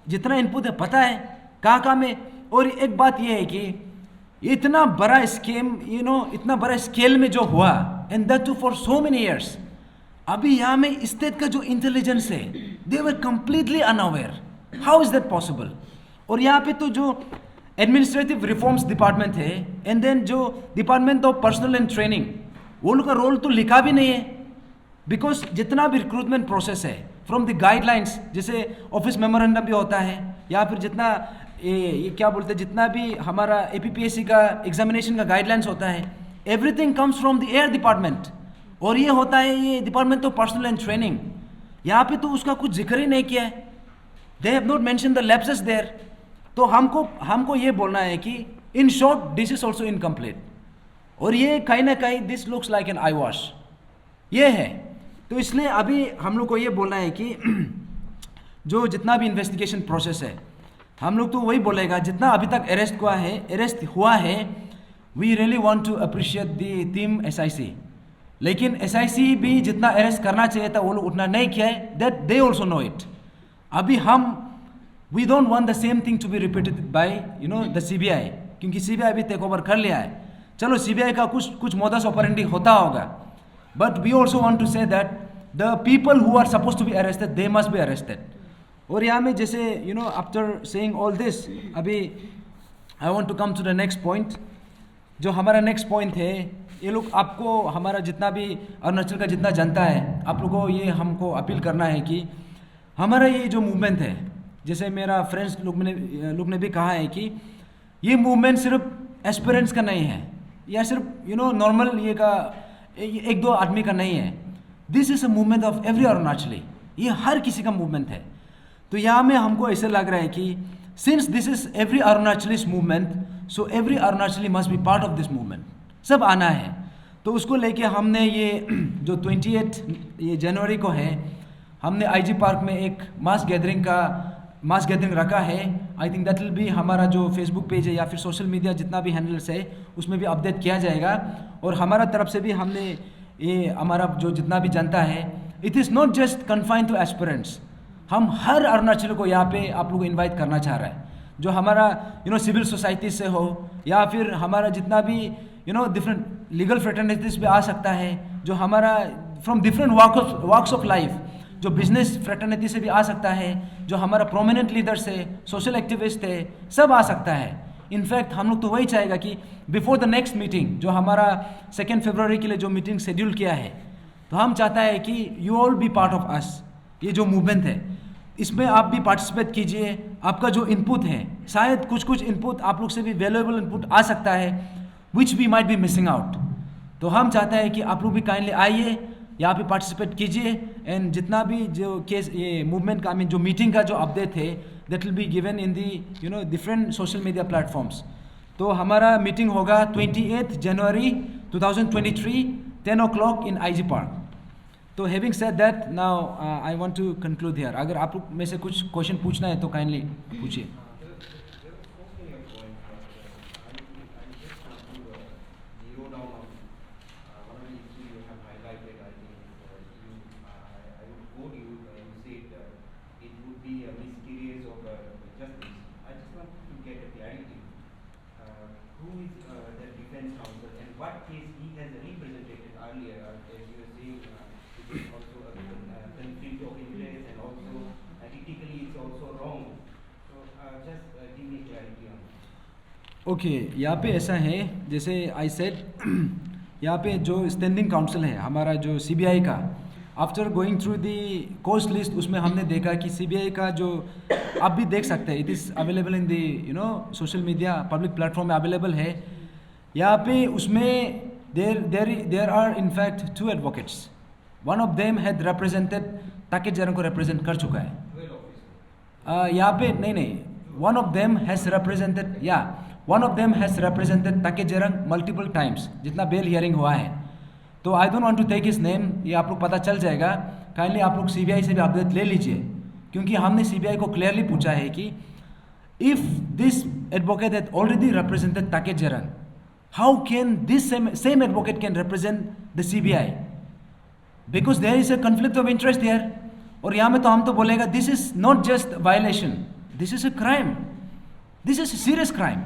जितना इनपुट है पता है कहाँ में। और एक बात ये है कि इतना बड़ा स्कीम इतना बड़ा स्केल में जो हुआ, and that too for so many years, अभी यहाँ में स्टेट का जो इंटेलिजेंस है, they were completely unaware. How is that possible. और यहाँ पे तो जो एडमिनिस्ट्रेटिव रिफॉर्म्स डिपार्टमेंट है, एंड देन जो department of personnel and training, वो लोग का रोल तो लिखा भी नहीं है। बिकॉज जितना भी रिक्रूटमेंट प्रोसेस है फ्रॉम द गाइडलाइंस, जैसे ऑफिस मेमोरेंडम भी होता है, या फिर जितना ये क्या बोलते हैं, जितना भी हमारा APPSC का एग्जामिनेशन का गाइडलाइंस होता है, everything comes from the air department. और ये होता है ये department of personnel and training. यहाँ पे तो उसका कुछ जिक्र ही नहीं किया है। They have not mention the lapses there. तो हमको ये बोलना है कि in short this is also incomplete. और ये कहीं ना कहीं this looks like an eyewash, ये है। तो इसलिए अभी हम लोग को ये बोलना है कि जो जितना भी इन्वेस्टिगेशन प्रोसेस है, हम लोग तो वही बोलेगा जितना अभी तक अरेस्ट हुआ है, we really want to appreciate the team SIC। लेकिन SIC भी जितना अरेस्ट करना चाहिए था वो लोग उतना नहीं किया है, that they also know it. अभी we don't want the same thing to be repeated by the CBI, क्योंकि CBI भी टेक ओवर कर लिया है। चलो CBI का कुछ मोडस ऑपरेंडी होता होगा, but we also want to say that the people who are suppose to be arrested, they must be arrested. और यहाँ में जैसे आफ्टर सेइंग ऑल दिस, अभी I want to come to the next point. जो हमारा next point है, ये लोग आपको, हमारा जितना भी अरुणाचल का जितना जनता है, आप लोगों को ये हमको अपील करना है कि हमारा ये जो मूवमेंट है, जैसे मेरा फ्रेंड्स लोग ने भी कहा है कि ये मूवमेंट सिर्फ एस्पिरेंट्स का नहीं है, या सिर्फ नॉर्मल ये का 1-2 आदमी का नहीं है। This is a movement of every Arunachali, ये हर किसी का मूवमेंट है। तो यहाँ में हमको ऐसे लग रहा है कि since this is every Arunachali's movement, so every Arunachali must be part of this movement, सब आना है। तो उसको लेके हमने ये जो 28 ये जनवरी को है, हमने IG पार्क में एक मास गैदरिंग रखा है। I think that will B हमारा जो फेसबुक पेज है या फिर सोशल मीडिया जितना भी हैंडल्स है उसमें भी अपडेट किया जाएगा। और हमारा तरफ से भी हमने ये हमारा जो जितना भी जनता है, it is not just confined two aspirants, हम हर अरुणाचल को यहाँ पे आप लोग को इन्वाइट करना चाह रहा है, जो हमारा सिविल सोसाइटी से हो या फिर हमारा जितना भी डिफरेंट लीगल फ्रेटर्निटीज पे आ सकता है, जो हमारा from different walks of life, जो बिजनेस फ्रेटर्निटी से भी आ सकता है, जो हमारा प्रोमिनेंट लीडर्स है, सोशल एक्टिविस्ट है, सब आ सकता है। इनफैक्ट हम लोग तो वही चाहेगा कि बिफोर द नेक्स्ट मीटिंग, जो हमारा 2 फरवरी के लिए जो मीटिंग शेड्यूल किया है, तो हम चाहता है कि you all B part of us. ये जो मूवमेंट है इसमें आप भी पार्टिसिपेट कीजिए। आपका जो इनपुट है, शायद कुछ इनपुट आप लोग से भी वैल्यूएबल इनपुट आ सकता है, which we might be missing out. तो हम चाहते हैं कि आप लोग भी काइंडली आइए, यहाँ पे पार्टिसिपेट कीजिए, एंड जितना भी जो केस ये मूवमेंट का जो मीटिंग का जो अपडेट है that will be given in the different social media platforms. तो हमारा मीटिंग होगा 28 जनवरी 2023 10 o'clock इन IG पार्क। तो having said that, now I want to conclude here. अगर आप लोग में से कुछ क्वेश्चन पूछना है तो काइंडली पूछिए। ओके, यहाँ पे ऐसा है, जैसे आई सेड यहाँ पे जो स्टैंडिंग काउंसिल है हमारा जो CBI का, after going through the course list, उसमें हमने देखा कि CBI का जो आप भी देख सकते हैं, it is available in the social media public platform में अवेलेबल है। यहाँ पे उसमें there are in fact 2 advocates. One of them had represented ताके जरंग को रिप्रेजेंट कर चुका है। यहाँ पे नहीं, one of them has represented ताके जरंग मल्टीपल टाइम्स, जितना बेल हियरिंग हुआ है। तो I don't want to take his name, ये आप लोग पता चल जाएगा। काइंडली आप लोग CBI से भी अपडेट ले लीजिए, क्योंकि हमने CBI को क्लियरली पूछा है कि if this advocate had already represented ताके Jerang, how can this same advocate can represent the CBI? Because there is a conflict of interest there. और यहाँ में तो हम तो बोलेगा this is not just violation, this is a crime, this is serious crime.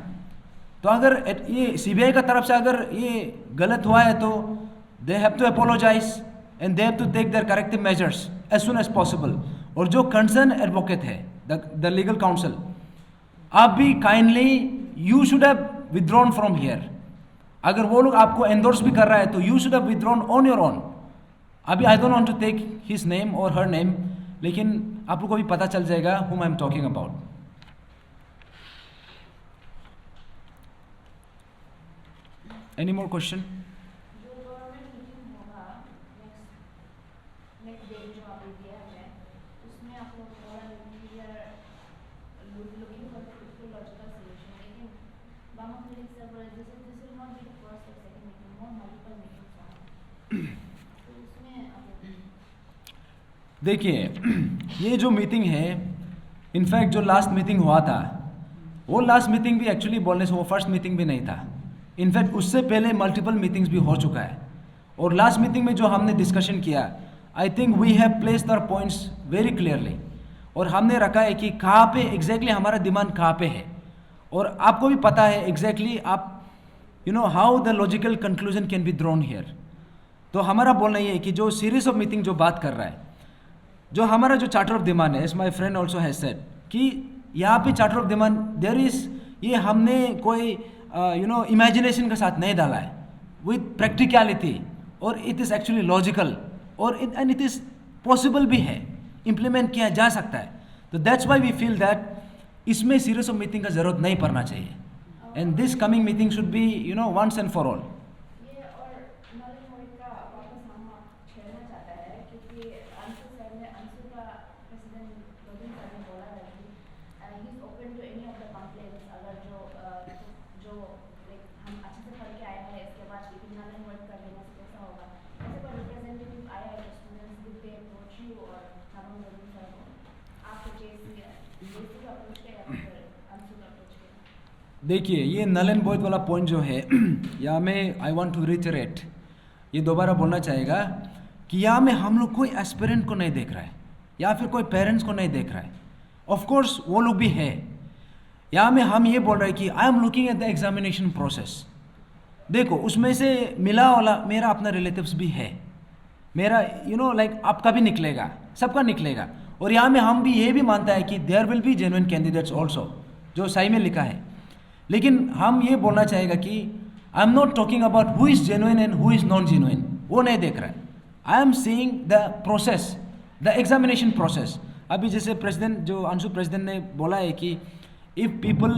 तो अगर ये CBI का तरफ से अगर ये गलत हुआ है तो they have to apologise and they have to take their corrective measures as soon as possible. और जो कंसर्न एडवोकेट है, द लीगल काउंसिल, आप भी kindly you should have withdrawn from here. अगर वो लोग आपको एंडोर्स भी कर रहा है तो you should have withdrawn on your own. अभी I don't want to take his name और हर नेम, लेकिन आप लोग को भी पता चल जाएगा whom I am talking about. Any more question? जो गवर्नमेंट मीटिंग होगा नेक्स्ट डे जो आप लोग दिया है, उसमें आप लोग looking for the logical solution, लेकिन बामा क्लिनिक से बोला this will not be the first और second meeting, more multiple meetings are. तो उसमें आप देखिए, ये जो मीटिंग है, इनफैक्ट जो लास्ट मीटिंग हुआ था, वो लास्ट मीटिंग भी एक्चुअली बोलने से वो फर्स्ट मीटिंग भी नहीं था। इनफैक्ट उससे पहले मल्टीपल मीटिंग्स भी हो चुका है। और लास्ट मीटिंग में जो हमने डिस्कशन किया, I think we have placed our points very clearly. और हमने रखा है कि कहाँ पे एग्जैक्टली हमारा डिमांड कहाँ पे है, और आपको भी पता है एग्जैक्टली आप how the logical conclusion can be drawn here. तो हमारा बोलना ये है कि जो सीरीज ऑफ मीटिंग जो बात कर रहा है, जो हमारा जो चार्टर ऑफ डिमांड है, as my friend also has said कि यहाँ पे charter of demand there is, ये हमने कोई इमेजिनेशन के साथ नहीं डाला है, विथ प्रैक्टिकलिटी, और इट इज़ एक्चुअली लॉजिकल, और एंड इट इज़ पॉसिबल भी है, इम्प्लीमेंट किया जा सकता है। तो that's why we feel that इसमें सीरीज ऑफ मीटिंग का ज़रूरत नहीं पड़ना चाहिए, and this coming meeting should be once and for all. ये और नलिन मोहित का वापस हम छेड़ना चाहता है, क्योंकि अंशु सर ने, अंशु का प्रेसिडेंट गोविंद सर ने बोला है कि he is open to any of the complaints. अगर जो हम अच्छे से पढ़ के आए हैं, इसके बाद नलिन मोहित कर देने से कैसा होगा? ऐसे कोई रिप्रेजेंटेटिव आया है students, did they approach you और नलिन गोविंद सर को आपको जेसी का अप्रोच किया या फिर अंशु का अप्रोच किया? देखिए, ये नलन बोइथ वाला पॉइंट जो है, यहाँ में आई वांट टू रिटरेट, ये दोबारा बोलना चाहेगा कि यहाँ में हम लोग कोई एस्पिरेंट को नहीं देख रहा है, या फिर कोई पेरेंट्स को नहीं देख रहा है। ऑफ कोर्स वो लोग भी है। यहाँ में हम ये बोल रहे हैं कि I am looking at the examination process. देखो उसमें से मिला वाला मेरा अपना रिलेटिव्स भी है, मेरा लाइक आपका भी निकलेगा, सबका निकलेगा। और यहाँ में हम भी ये भी मानता है कि there will be genuine candidates also, जो सही में लिखा है। लेकिन हम ये बोलना चाहेगा कि आई am not talking about who is genuine and who is non genuine, वो नहीं देख रहा है। I am seeing the process, the examination process. अभी जैसे प्रेसिडेंट जो अंशु प्रेसिडेंट ने बोला है कि इफ़ पीपल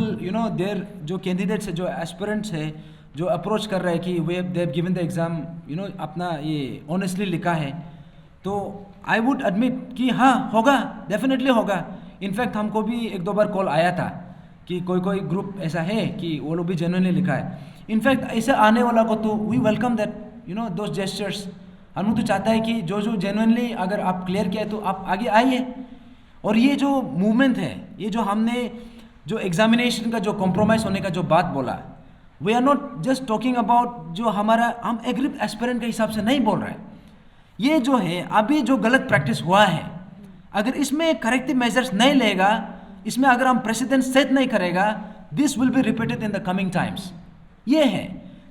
देयर जो कैंडिडेट्स है, जो एस्पिरेंट्स है, जो अप्रोच कर रहे हैं कि वे they have given the exam अपना ये ऑनेस्टली लिखा है, तो आई वुड एडमिट कि हाँ होगा, डेफिनेटली होगा। इनफैक्ट हमको भी एक दो बार कॉल आया था कि कोई ग्रुप ऐसा है कि वो लोग भी जेन्युइनली लिखा है। इनफैक्ट ऐसे आने वाला को तो we welcome that those gestures. हम तो चाहता है कि जो जेन्युइनली अगर आप क्लियर किया है तो आप आगे आइए। और ये जो मूवमेंट है, ये जो हमने जो एग्जामिनेशन का जो कॉम्प्रोमाइज़ होने का जो बात बोला, we are not just talking about जो हमारा हम एग्रीड एस्पिरेंट के हिसाब से नहीं बोल रहे हैं। ये जो है अभी जो गलत प्रैक्टिस हुआ है, अगर इसमें करेक्टिव मेजर्स नहीं लेगा, इसमें अगर हम प्रेसिडेंट सेट नहीं करेगा, this will be repeated in the coming times. ये है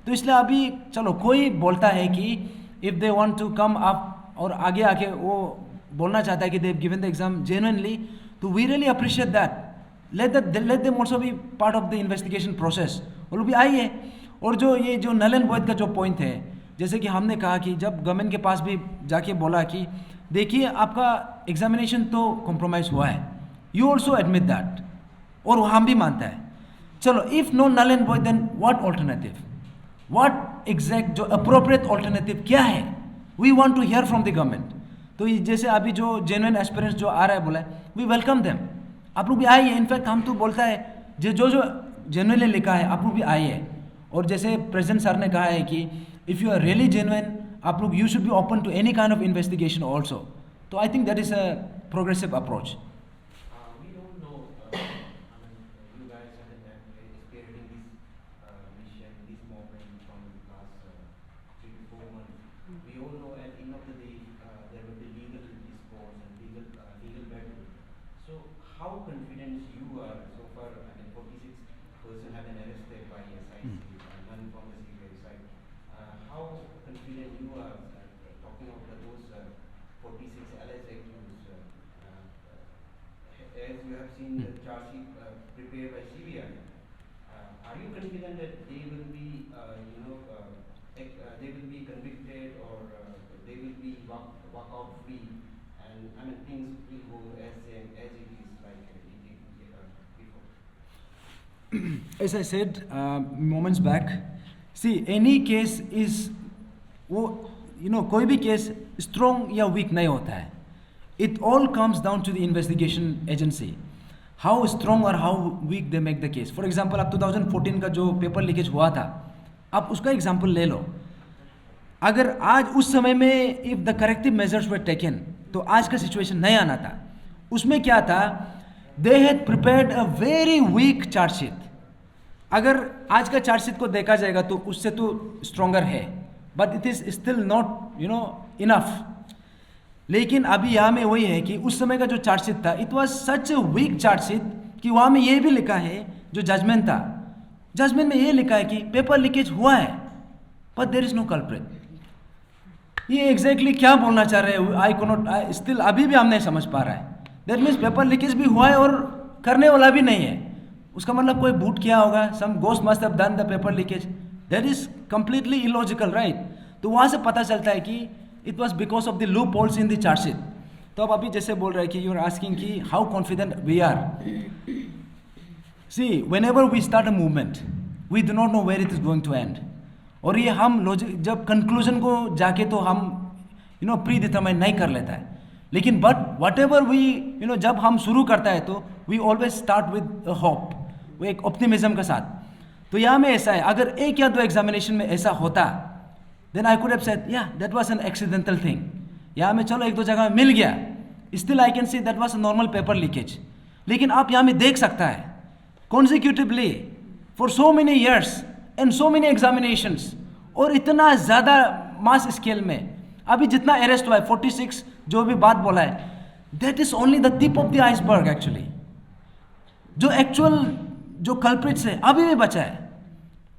तो इसलिए अभी चलो कोई बोलता है कि if they want to come up और आगे आके वो बोलना चाहता है कि they have given the exam genuinely, तो we really appreciate that. Let them also be part of the investigation process. वो लोग भी आइए। और जो ये जो नल एंड वॉइड का जो पॉइंट है, जैसे कि हमने कहा कि जब गवर्नमेंट के पास भी जाके बोला कि देखिए आपका एग्जामिनेशन तो कॉम्प्रोमाइज़ हुआ है, यू ऑल्सो एडमिट दैट, और हम भी मानता है। चलो if no null and void then what alternative, what exact जो अप्रोप्रिएट ऑल्टरनेटिव क्या है, we want to hear from the government. तो जैसे अभी जो जेन्युइन एस्पिरेंट्स जो आ रहा है बोला है, वी वेलकम देम। आप लोग भी आइए। इनफैक्ट हम तो बोलता है जो जेन्युइनली लिखा है आप लोग भी आइए। और जैसे प्रेसिडेंट सर ने कहा है कि if you are really genuine, आप लोग you should be open to any kind of investigation also. तो I think that is a progressive approach. We don't know, you guys have been spearheading this mission, this movement from the last 3 to 4 months. We all know at the end of the day, there will be legal discourse and legal battle. So how confident you are so far? I mean, 46 have been arrested by SIC, none from the CBI side. How confident you are talking about those 46 alleged accused? As you have seen the charge sheet prepared by CBI, are you confident that they will be, they will be convicted, or they will be walk out free, and I mean things will go as it is like it did before? As I said moments back, see any case is वो कोई भी case strong या week नहीं होता है। It all comes down to the investigation agency, how strong or how weak they make the case. For example, अब 2014 का जो पेपर लीकेज हुआ था, आप उसका एग्जाम्पल ले लो। अगर आज उस समय में if the corrective measures were taken, तो आज का सिचुएशन नहीं आना था। उसमें क्या था, they had prepared a very weak chargesheet. अगर आज का चार्जशीट को देखा जाएगा तो उससे तो स्ट्रॉन्गर है, but it is still not enough. लेकिन अभी यहाँ में वही है कि उस समय का जो चार्जशीट था, it was such a weak chargesheet कि वहाँ में ये भी लिखा है, जो जजमेंट था, जजमेंट में ये लिखा है कि पेपर लीकेज हुआ है, but there is no culprit. ये एग्जैक्टली क्या बोलना चाह रहे हैं, आई कैनॉट स्टिल अभी भी हम नहीं समझ पा रहा है। दैट मीन्स पेपर लीकेज भी हुआ है और करने वाला भी नहीं है। उसका मतलब कोई बूट किया होगा, some ghost must have done the paper leakage. That is completely illogical, right. तो वहाँ से पता चलता है कि it was because of the loopholes in the chargesheet. तो अब अभी जैसे बोल रहे हैं कि यू आर आस्किंग कि how confident we are. See whenever we start a movement, we do not know where it is going to end. और ये हम लॉजिक जब कंक्लूजन को जाके तो हम प्री डिटरमाइन नहीं कर लेता है। लेकिन बट वट एवर वी जब हम शुरू करता है तो we always start with hope, वो एक ऑप्टिमिज्म के साथ। तो यहाँ में ऐसा है, अगर एक या दो एग्जामिनेशन में ऐसा होता, then I could have said, yeah, that was an accidental thing. यहाँ में चलो एक दो जगह मिल गया, still I can say that was a normal paper leakage. लेकिन आप यहाँ में देख सकता है consecutively for so many years and so many examinations, और इतना ज़्यादा मास स्केल में अभी जितना अरेस्ट हुआ है 46 जो भी बात बोला है, that is only the tip of the iceberg actually. जो एक्चुअल जो कल्प्रिट्स है अभी भी बचा है।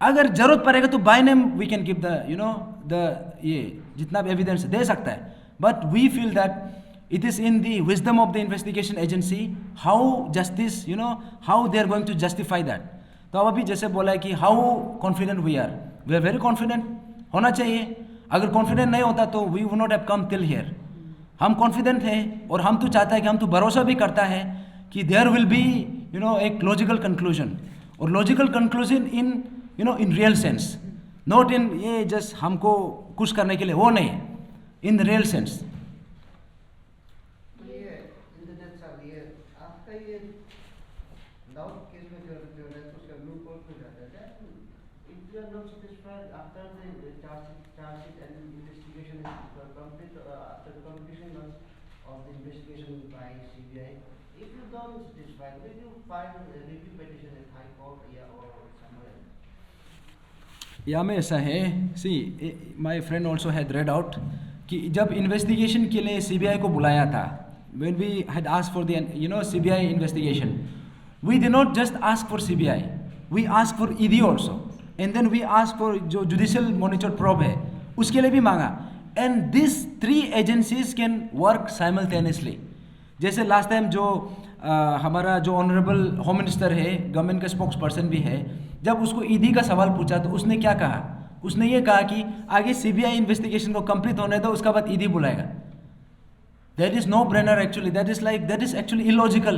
अगर जरूरत पड़ेगा तो by name we can give the ये जितना भी एविडेंस दे सकता है, but we feel that it is in the wisdom of the investigation agency how justice how they are going to justify that. तो अब अभी जैसे बोला है कि how confident we are very confident होना चाहिए। अगर कॉन्फिडेंट नहीं होता तो we would not have come till here. हम कॉन्फिडेंट हैं और हम तो चाहता है कि हम तो भरोसा भी करता है कि देयर विल बी एक लॉजिकल कंक्लूजन, और logical conclusion in real sense, not in ये जस्ट हमको कुछ करने के लिए, वो नहीं, इन रियल सेंस। तो ये इंटरनेट साहब, ये आपका ये डाउट केस में जो है उसका ब्लू कोर्ट में जाता है, if you are not satisfied after the chargesheet and investigation is complete, after the completion of the investigation by CBI, if you don't satisfied, will you file a review petition at High Court or somewhere else? या में ऐसा है, see my friend also had read out कि जब investigation के लिए CBI को बुलाया था, when we had asked for the CBI investigation, we did not just ask for CBI, we asked for ED also, and then we asked for जो judicial monitor probe है उसके लिए भी मांगा, and these 3 agencies can work simultaneously। जैसे last time जो हमारा जो ऑनरेबल होम मिनिस्टर है, गवर्नमेंट का स्पोक्स पर्सन भी है, जब उसको ईडी का सवाल पूछा तो उसने क्या कहा, उसने ये कहा कि आगे सीबीआई इन्वेस्टिगेशन को कंप्लीट होने दो, उसका बाद ईडी बुलाएगा। That is no brainer actually, that is actually illogical.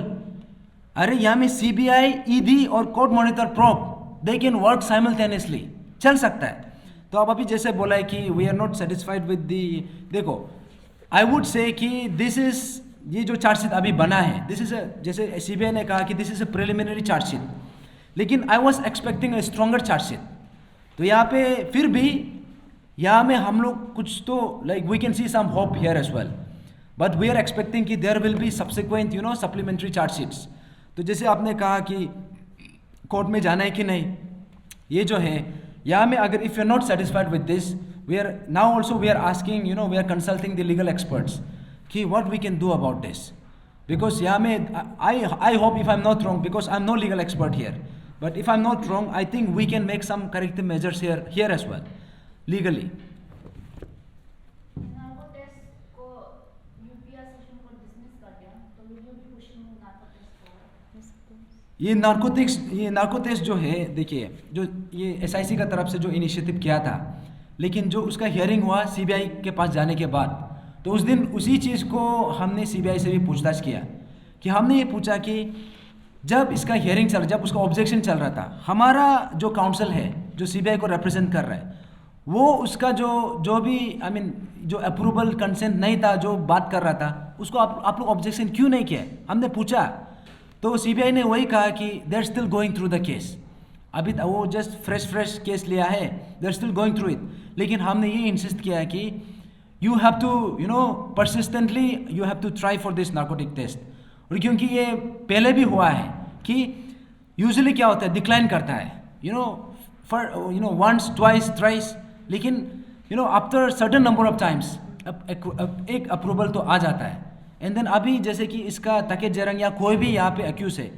अरे यहाँ में सीबीआई, ईडी और court monitor probe they can work simultaneously, चल सकता है। तो अब अभी जैसे बोला है कि we are not satisfied with the, देखो आई वुड से कि दिस इज, ये जो चार्जशीट अभी बना है, दिस इज जैसे सीबीआई ने कहा कि this is a preliminary chargesheet, लेकिन I was expecting a stronger chargesheet. तो यहाँ पे फिर भी यहाँ में हम लोग कुछ तो like we can see some hope here as well, but we are expecting कि there will be subsequent supplementary chargesheets. तो जैसे आपने कहा कि कोर्ट में जाना है कि नहीं, ये जो है यहाँ में अगर if you are not satisfied with this, we are now also we are asking we are consulting the legal experts कि what we can do about this, because यहाँ में I hope if I am not wrong, because I am no legal expert here, but if I am not wrong I think we can make some corrective measures here as well legally. Narco test को UPR session को dismiss कर दिया, तो will you be pushing narco test को? ये narco test जो है, देखिए जो ये एसआईसी का तरफ से जो इनिशिएटिव किया था, लेकिन जो उसका हियरिंग हुआ सीबीआई के पास जाने के बाद, तो उस दिन उसी चीज़ को हमने सीबीआई से भी पूछताछ किया कि हमने ये पूछा कि जब इसका हियरिंग चल, जब उसका ऑब्जेक्शन चल रहा था, हमारा जो काउंसिल है जो सीबीआई को रिप्रेजेंट कर रहा है, वो उसका जो भी जो अप्रूवल कंसेंट नहीं था, जो बात कर रहा था, उसको आप लोग ऑब्जेक्शन क्यों नहीं किया? हमने पूछा तो सीबीआई ने वही कहा कि they are still going through the case. अभी वो जस्ट फ्रेश केस लिया है, they are still going through it. लेकिन हमने ये इंसिस्ट किया है कि you have to persistently you have to try for this narcotic test. और क्योंकि ये पहले भी हुआ है कि यूजुअली क्या होता है, डिक्लाइन करता है फॉर वंस ट्वाइस थ्राइस, लेकिन after certain number of times एक अप्रूवल तो आ जाता है। एंड देन अभी जैसे कि इसका तकेत जरंग या कोई भी यहाँ पे एक्यूज है,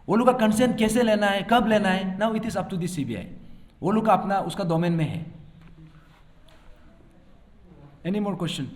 वो लोग का कंसेंट कैसे लेना है, कब लेना है, now it is up to the CBI, वो लोग का अपना उसका डोमेन में है। Any more question?